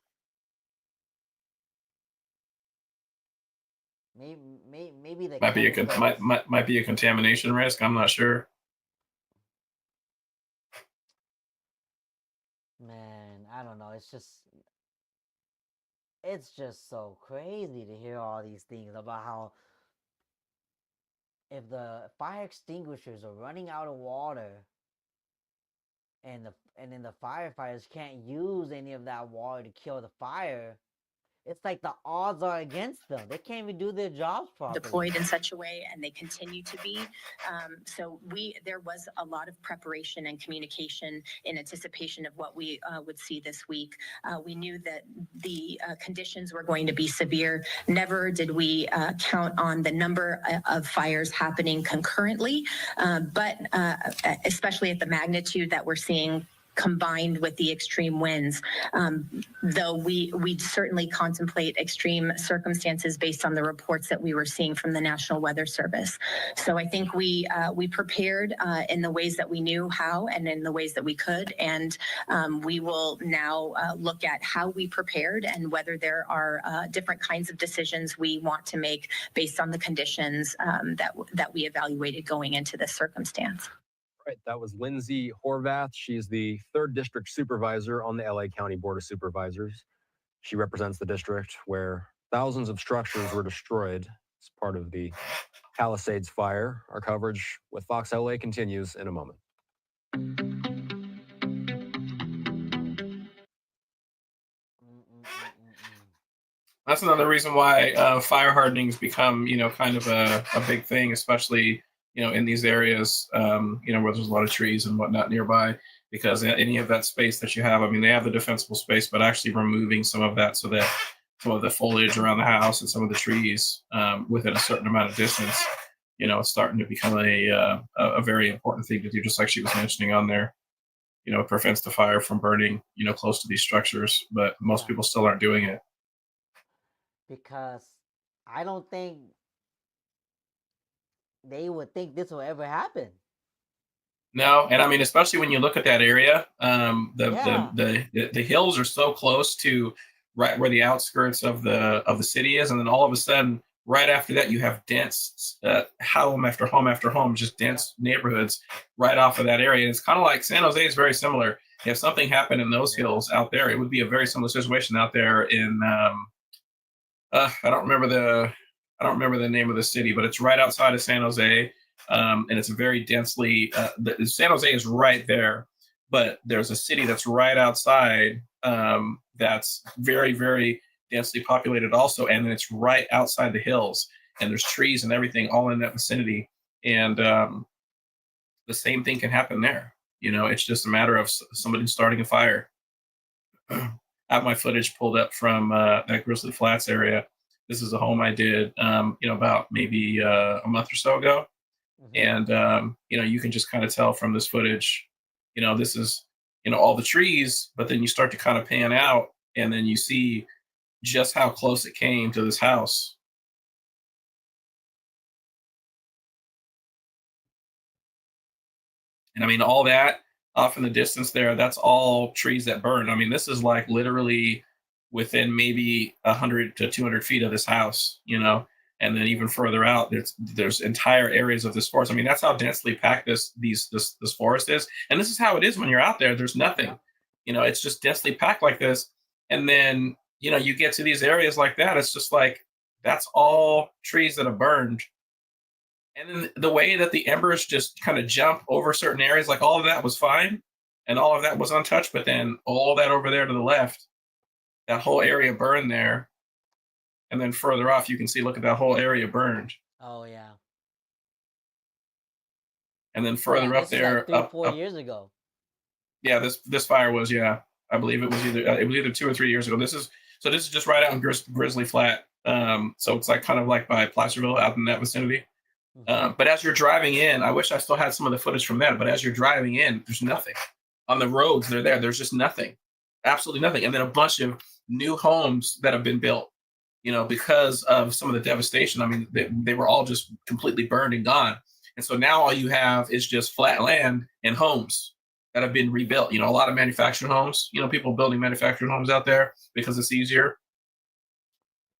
Maybe the might be a contamination risk. I'm not sure. Man, I don't know. It's just so crazy to hear all these things about how if the fire extinguishers are running out of water and then the firefighters can't use any of that water to kill the fire, it's like the odds are against them. They can't even do their jobs properly. Deployed in such a way, and they continue to be. So there was a lot of preparation and communication in anticipation of what we would see this week. We knew that the conditions were going to be severe. Never did we count on the number of fires happening concurrently, but especially at the magnitude that we're seeing, combined with the extreme winds. Though we certainly contemplate extreme circumstances based on the reports that we were seeing from the National Weather Service. So I think we prepared in the ways that we knew how and in the ways that we could. And we will now look at how we prepared and whether there are different kinds of decisions we want to make based on the conditions that we evaluated going into this circumstance. Right, that was Lindsay Horvath. She's the 3rd District Supervisor on the LA County Board of Supervisors. She represents the district where thousands of structures were destroyed as part of the Palisades fire. Our coverage with Fox LA continues in a moment. That's another reason why fire hardening has become, kind of a big thing, especially in these areas, where there's a lot of trees and whatnot nearby, because any of that space that you have, I mean, they have the defensible space, but actually removing some of that so that some of the foliage around the house and some of the trees within a certain amount of distance, it's starting to become a very important thing to do, just like she was mentioning on there. It prevents the fire from burning, close to these structures, but most people still aren't doing it. Because I don't think they would think this will ever happen. No, and I mean, especially when you look at that area, the hills are so close to right where the outskirts of the city is, and then all of a sudden, right after that, you have dense home after home after home, just dense neighborhoods right off of that area. And it's kind of like San Jose is very similar. If something happened in those hills out there, it would be a very similar situation out there in I don't remember the name of the city, but it's right outside of San Jose, and it's a very densely. San Jose is right there, but there's a city that's right outside that's very, very densely populated also, and then it's right outside the hills, and there's trees and everything all in that vicinity, and the same thing can happen there. It's just a matter of somebody starting a fire. I have my footage pulled up from that Grizzly Flats area. This is a home I did, about maybe a month or so ago. And you can just kind of tell from this footage, this is all the trees, but then you start to kind of pan out, and then you see just how close it came to this house. And I mean, all that off in the distance there, that's all trees that burn. I mean, this is like literally within maybe 100 to 200 feet of this house, and then even further out, there's entire areas of this forest. I mean, that's how densely packed this forest is. And this is how it is when you're out there. There's nothing, it's just densely packed like this. And then, you get to these areas like that, it's just like, that's all trees that have burned. And then the way that the embers just kind of jump over certain areas, like all of that was fine and all of that was untouched. But then all that over there to the left, that whole area burned there. And then further off, you can see, look at that whole area burned. Oh yeah. And then further up there, like 4 years ago. Yeah, this fire was, I believe it was either 2 or 3 years ago. This is just right out in Grizzly Flat. So it's like kind of like by Placerville, out in that vicinity. But as you're driving in, I wish I still had some of the footage from that. But as you're driving in, there's nothing on the roads. They're there. There's just nothing, absolutely nothing. And then a bunch of new homes that have been built, because of some of the devastation. I mean, they were all just completely burned and gone. And so now all you have is just flat land and homes that have been rebuilt. A lot of manufactured homes. People building manufactured homes out there because it's easier.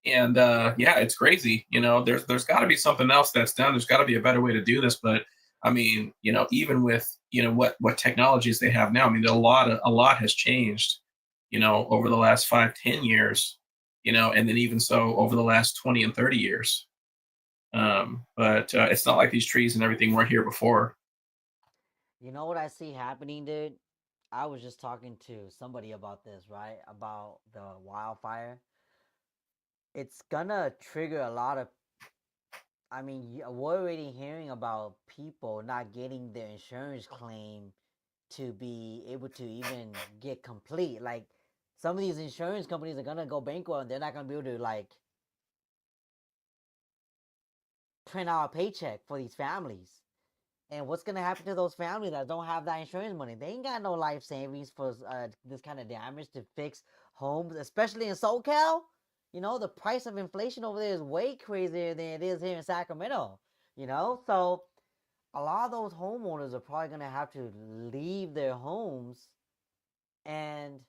And it's crazy. There's got to be something else that's done. There's got to be a better way to do this. But I mean, even with what technologies they have now, I mean, a lot has changed, over the last 5-10 years, and then even so over the last 20 and 30 years. But it's not like these trees and everything weren't here before. You know what I see happening, dude? I was just talking to somebody about this, right? About the wildfire. It's gonna trigger a lot of. I mean, we're already hearing about people not getting their insurance claim to be able to even get complete. Like, some of these insurance companies are gonna go bankrupt and they're not gonna be able to, like, print out a paycheck for these families. And what's gonna happen to those families that don't have that insurance money? They ain't got no life savings for this kind of damage to fix homes, especially in SoCal. The price of inflation over there is way crazier than it is here in Sacramento. So a lot of those homeowners are probably gonna have to leave their homes, and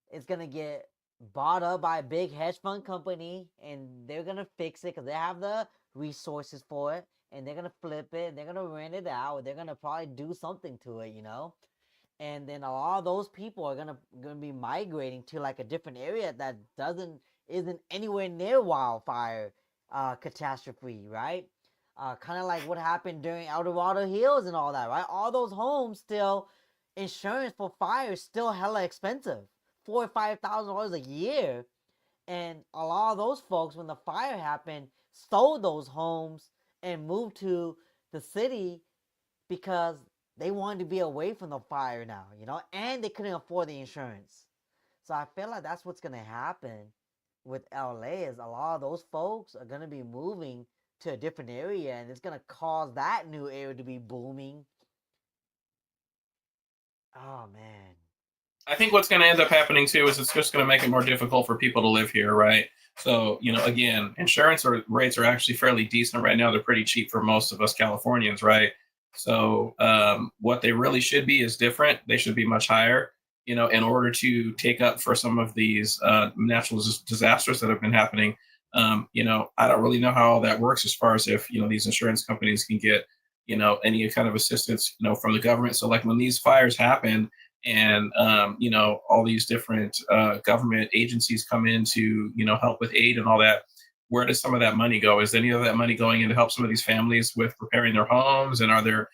it's gonna get bought up by a big hedge fund company, and they're gonna fix it because they have the resources for it, and they're gonna flip it, and they're gonna rent it out, they're gonna probably do something to it, and then a lot of those people are gonna be migrating to like a different area that isn't anywhere near wildfire catastrophe, right? Kind of like what happened during El Dorado Hills and all that, right? All those homes still, insurance for fire is still hella expensive, $4,000 or $5,000 a year, and a lot of those folks, when the fire happened, sold those homes and moved to the city because they wanted to be away from the fire now, and they couldn't afford the insurance. So I feel like that's what's going to happen with LA, is a lot of those folks are going to be moving to a different area, and it's going to cause that new area to be booming. Oh, man. I think what's going to end up happening too is it's just going to make it more difficult for people to live here, right? So, again, insurance rates are actually fairly decent right now. They're pretty cheap for most of us Californians, right? So what they really should be is different. They should be much higher, in order to take up for some of these natural disasters that have been happening. I don't really know how all that works as far as if, these insurance companies can get, any kind of assistance, from the government. So like when these fires happen and, all these different government agencies come in to, help with aid and all that, where does some of that money go? Is any of that money going in to help some of these families with repairing their homes? And are there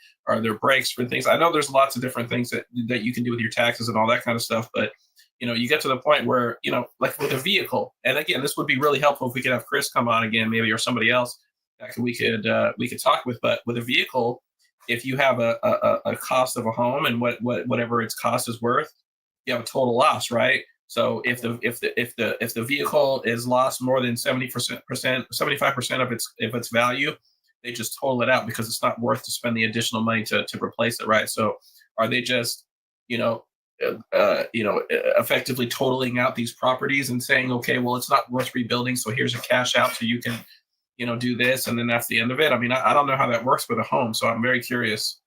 breaks for things? I know there's lots of different things that you can do with your taxes and all that kind of stuff, but you get to the point where, like with a vehicle, and again, this would be really helpful if we could have Chris come on again, maybe, or somebody else that we could talk with. But with a vehicle, if you have a cost of a home and whatever its cost is worth, you have a total loss, right? So if the vehicle is lost more than 75% of its value, they just total it out because it's not worth to spend the additional money to replace it, right? So are they just, you know, effectively totaling out these properties and saying, okay, well, it's not worth rebuilding, so here's a cash out so you can, do this, and then that's the end of it? I mean, I don't know how that works with a home, so I'm very curious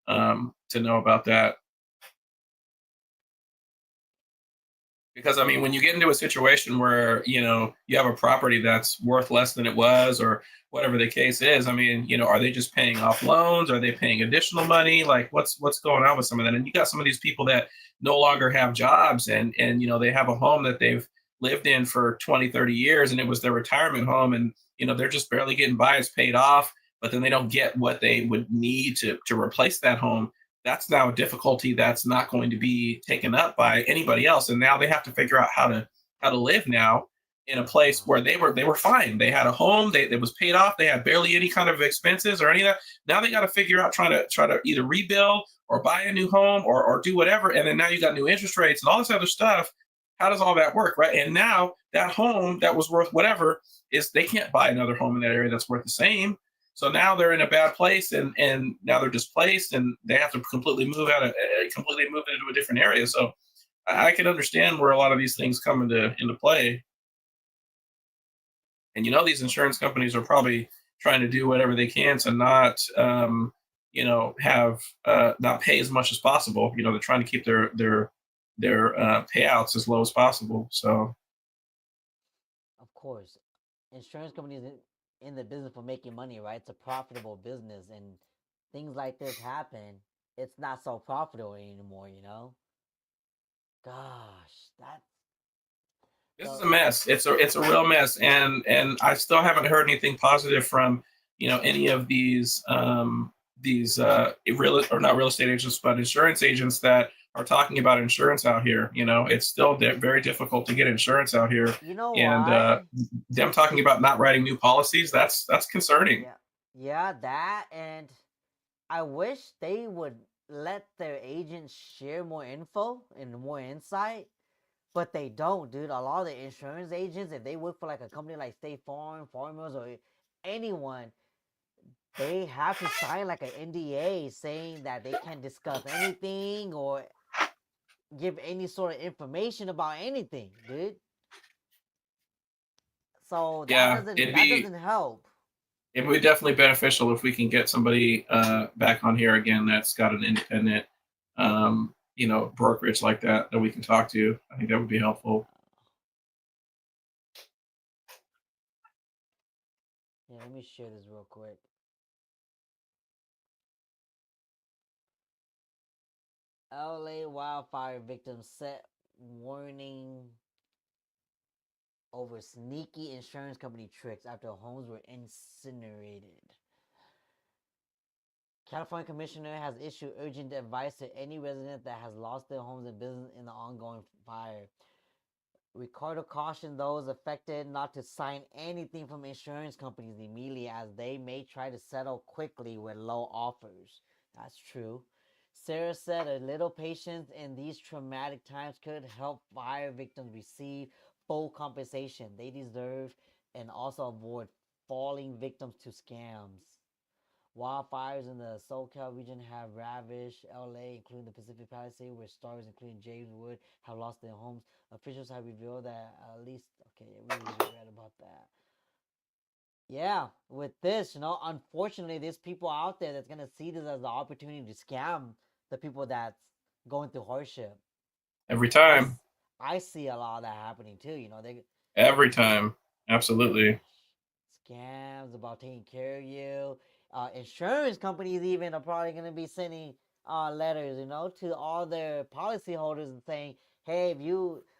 to know about that. Because I mean, when you get into a situation where you have a property that's worth less than it was, or whatever the case is, I mean, are they just paying off loans? Are they paying additional money? Like, what's going on with some of that? And you got some of these people that no longer have jobs, and they have a home that they've lived in for 20, 30 years, and it was their retirement home, and they're just barely getting by. It's paid off, but then they don't get what they would need to replace that home. That's now a difficulty that's not going to be taken up by anybody else. And now they have to figure out how to live now in a place where they were fine. They had a home, it was paid off, they had barely any kind of expenses or any of that. Now they got to figure out try to either rebuild or buy a new home or do whatever. And then now you got new interest rates and all this other stuff. How does all that work, right? And now that home that was worth whatever they can't buy another home in that area that's worth the same. So now they're in a bad place, and now they're displaced, and they have to completely move into a different area. So I can understand where a lot of these things come into play. And these insurance companies are probably trying to do whatever they can to not have not pay as much as possible. They're trying to keep their payouts as low as possible. So, Of course, insurance companies in the business for making money, right? It's a profitable business, and things like this happen. It's not so profitable anymore, Gosh, this is a mess. It's a real mess, and I still haven't heard anything positive from any of these not real estate agents, but insurance agents that are talking about insurance out here. It's still very difficult to get insurance out here. Why? Them talking about not writing new policies, that's concerning. Yeah, that, and I wish they would let their agents share more info and more insight, but they don't, dude. A lot of the insurance agents, if they work for like a company like State Farm, Farmers, or anyone, they have to sign like an NDA saying that they can't discuss anything or give any sort of information about anything, dude. So that doesn't help. It would be definitely beneficial if we can get somebody back on here again that's got an independent brokerage like that we can talk to. I think that would be helpful. Yeah, let me share this real quick. LA wildfire victims set warning over sneaky insurance company tricks after homes were incinerated. California Commissioner has issued urgent advice to any resident that has lost their homes and business in the ongoing fire. Ricardo cautioned those affected not to sign anything from insurance companies immediately, as they may try to settle quickly with low offers. That's true. Sarah said a little patience in these traumatic times could help fire victims receive full compensation they deserve and also avoid falling victims to scams. Wildfires in the SoCal region have ravaged LA, including the Pacific Palisades, where stars including James Wood have lost their homes. Officials have revealed that at least, okay, we read about that. Yeah, with this, unfortunately, there's people out there that's going to see this as an opportunity to scam the people that's going through hardship. Every time. I see a lot of that happening too, Every time. Absolutely. Scams about taking care of you. Insurance companies even are probably going to be sending letters, to all their policyholders and saying, hey,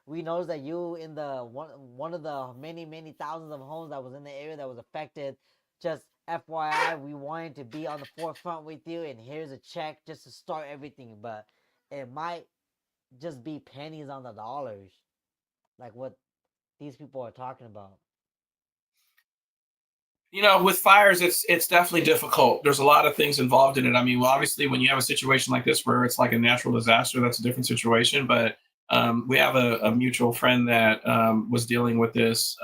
we noticed that you in the one of the many thousands of homes that was in the area that was affected. Just FYI, we wanted to be on the forefront with you, and here's a check just to start everything. But it might just be pennies on the dollars, like what these people are talking about. With fires, it's definitely difficult. There's a lot of things involved in it. I mean, well, obviously, when you have a situation like this where it's like a natural disaster, that's a different situation. But we have a mutual friend that was dealing with this,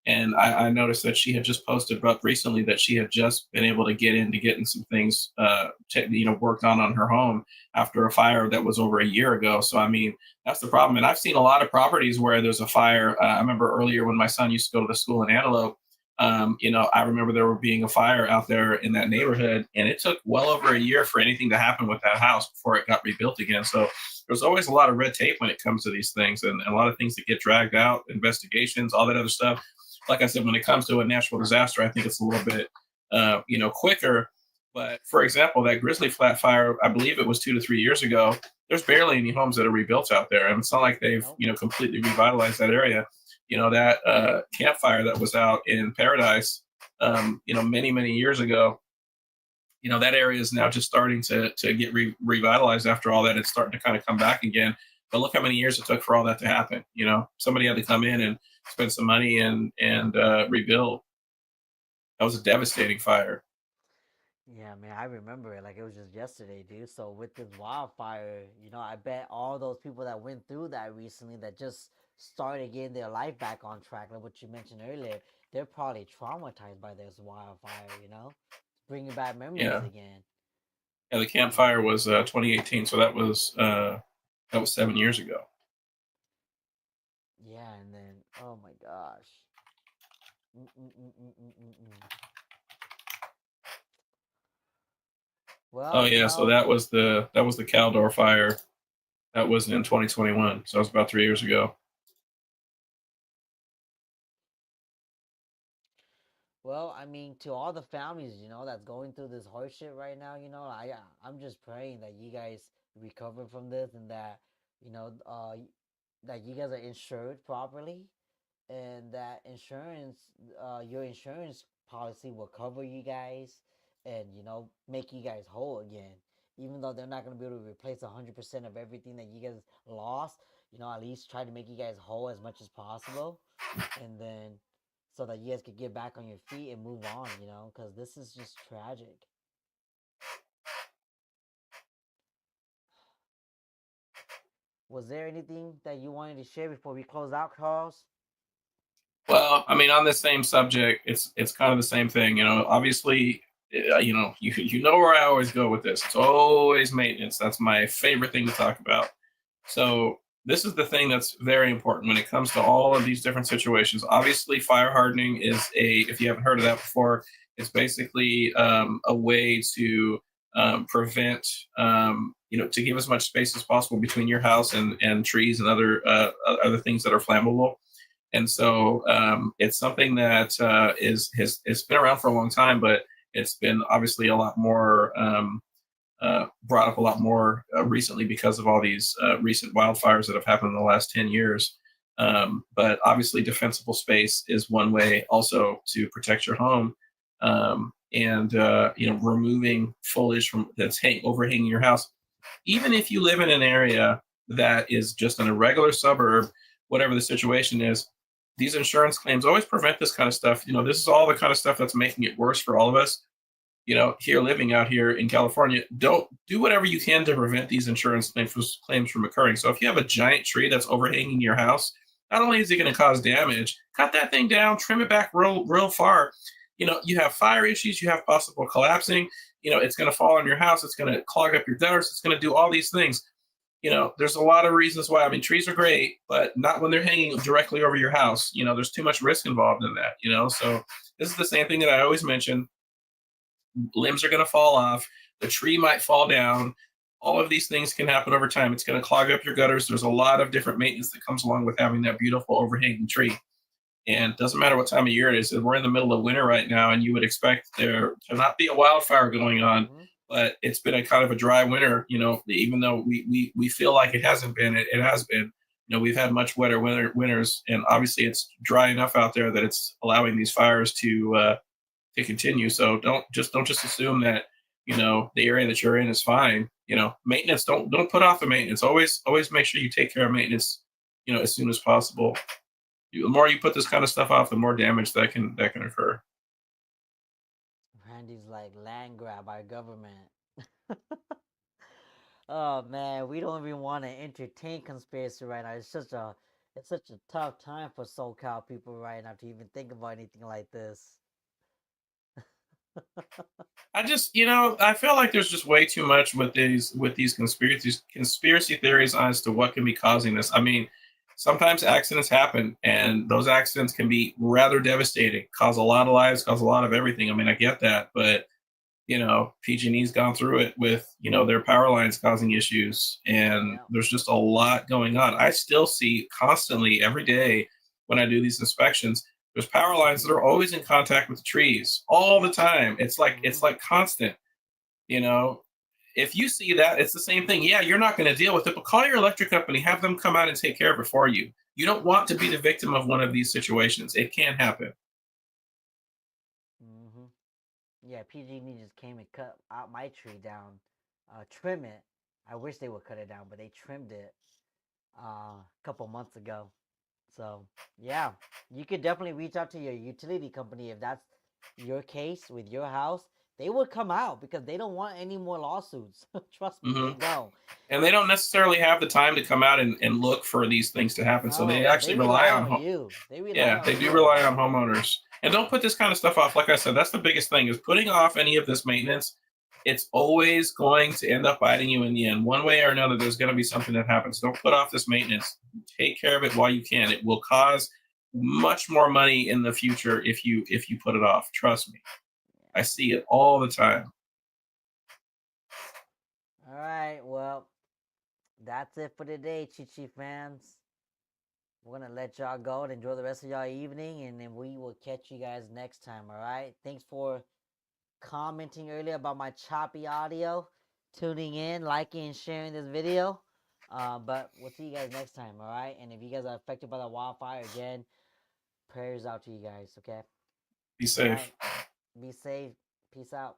And I noticed that she had just posted about recently that she had just been able to getting some things, worked on her home after a fire that was over a year ago. So I mean, that's the problem. And I've seen a lot of properties where there's a fire. I remember earlier when my son used to go to the school in Antelope. I remember there were being a fire out there in that neighborhood, and it took well over a year for anything to happen with that house before it got rebuilt again. So there's always a lot of red tape when it comes to these things, and a lot of things that get dragged out, investigations, all that other stuff. Like I said, when it comes to a natural disaster, I think it's a little bit, quicker. But for example, that Grizzly Flat fire, I believe it was 2 to 3 years ago. There's barely any homes that are rebuilt out there, and it's not like they've Nope. completely revitalized that area. That campfire that was out in Paradise, many years ago. That area is now just starting to get revitalized after all that. It's starting to kind of come back again. But look how many years it took for all that to happen. Somebody had to come in and spend some money and rebuild. That was a devastating fire. Yeah, man, I remember it like it was just yesterday, dude. So with this wildfire, I bet all those people that went through that recently that just started getting their life back on track, like what you mentioned earlier, they're probably traumatized by this wildfire, bringing back memories Yeah, again. yeah. The campfire was 2018, so that was 7 years ago. Yeah, and then oh my gosh. Mm-mm-mm-mm-mm-mm. Oh Well, yeah, so that was the Caldor fire. That was in 2021, so it was about 3 years ago. well, I mean, to all the families, that's going through this hardship right now, I'm just praying that you guys recover from this and that, you know, uh, that you guys are insured properly and that your insurance policy will cover you guys and, make you guys whole again. Even though they're not going to be able to replace 100% of everything that you guys lost, at least try to make you guys whole as much as possible. And then so that you guys could get back on your feet and move on, because this is just tragic. Was there anything that you wanted to share before we close out, Charles? Well, I mean, on the same subject, it's kind of the same thing. Obviously, you know where I always go with this. It's always maintenance. That's my favorite thing to talk about. So this is the thing that's very important when it comes to all of these different situations. Obviously, fire hardening if you haven't heard of that before, it's basically a way to prevent, to give as much space as possible between your house and trees and other things that are flammable. And so it's something that has been around for a long time, but it's been obviously a lot more brought up a lot more recently because of all these recent wildfires that have happened in the last 10 years. But obviously, defensible space is one way also to protect your home. And removing foliage that's overhanging your house, even if you live in an area that is just in a regular suburb, whatever the situation is, these insurance claims always prevent this kind of stuff. This is all the kind of stuff that's making it worse for all of us. Here living out here in California, don't do whatever you can to prevent these insurance claims from occurring. So if you have a giant tree that's overhanging your house, not only is it going to cause damage, cut that thing down, trim it back real far. You have fire issues, you have possible collapsing. It's going to fall on your house, it's going to clog up your gutters, it's going to do all these things. There's a lot of reasons why. I mean, trees are great, but not when they're hanging directly over your house. There's too much risk involved in that. So this is the same thing that I always mention. Limbs are going to fall off. The tree might fall down. All of these things can happen over time. It's going to clog up your gutters. There's a lot of different maintenance that comes along with having that beautiful overhanging tree. And it doesn't matter what time of year it is. We're in the middle of winter right now, and you would expect there to not be a wildfire going on. Mm-hmm. But it's been a kind of a dry winter, even though we feel like it hasn't been, it has been. We've had much wetter winters, and obviously it's dry enough out there that it's allowing these fires to continue. So don't just assume that the area that you're in is fine. Maintenance. Don't put off the maintenance. Always make sure you take care of maintenance. As soon as possible. The more you put this kind of stuff off, the more damage that can occur. Randy's like land grab by government. Oh man, we don't even want to entertain conspiracy right now. It's such a tough time for SoCal people right now to even think about anything like this. I just, I feel like there's just way too much with these conspiracy theories as to what can be causing this. I mean, sometimes accidents happen, and those accidents can be rather devastating, cause a lot of lives, cause a lot of everything. I mean, I get that, but PG&E's gone through it with their power lines causing issues, and Yeah. there's just a lot going on. I still see constantly every day when I do these inspections. There's power lines that are always in contact with the trees all the time. It's like constant. You know, if you see that, it's the same thing. Yeah, you're not going to deal with it, but call your electric company, have them come out and take care of it for you. You don't want to be the victim of one of these situations. It can happen. Mm-hmm. Yeah, PG&E just came and cut out my tree down, trim it. I wish they would cut it down, but they trimmed it a couple months ago. So yeah, you could definitely reach out to your utility company if that's your case with your house. They would come out because they don't want any more lawsuits. Trust me, they Hmm. don't. And they don't necessarily have the time to come out and look for these things to happen. So they No, they actually rely rely on on you. They rely yeah, on they do you. rely on homeowners. And don't put this kind of stuff off. Like I said, that's the biggest thing is putting off any of this maintenance. It's always going to end up biting you in the end. One way or another, there's going to be something that happens. Don't put off this maintenance. Take care of it while you can. It will cause much more money in the future if you put it off. Trust me. I see it all the time. All right, well, that's it for today, Chi fans. We're gonna let y'all go and enjoy the rest of y'all evening, and then we will catch you guys next time. All right. Thanks for commenting earlier about my choppy audio, tuning in, liking, and sharing this video. But we'll see you guys next time. All right. And if you guys are affected by the wildfire again, prayers out to you guys. Okay. Be All safe. right. Be safe. Peace out.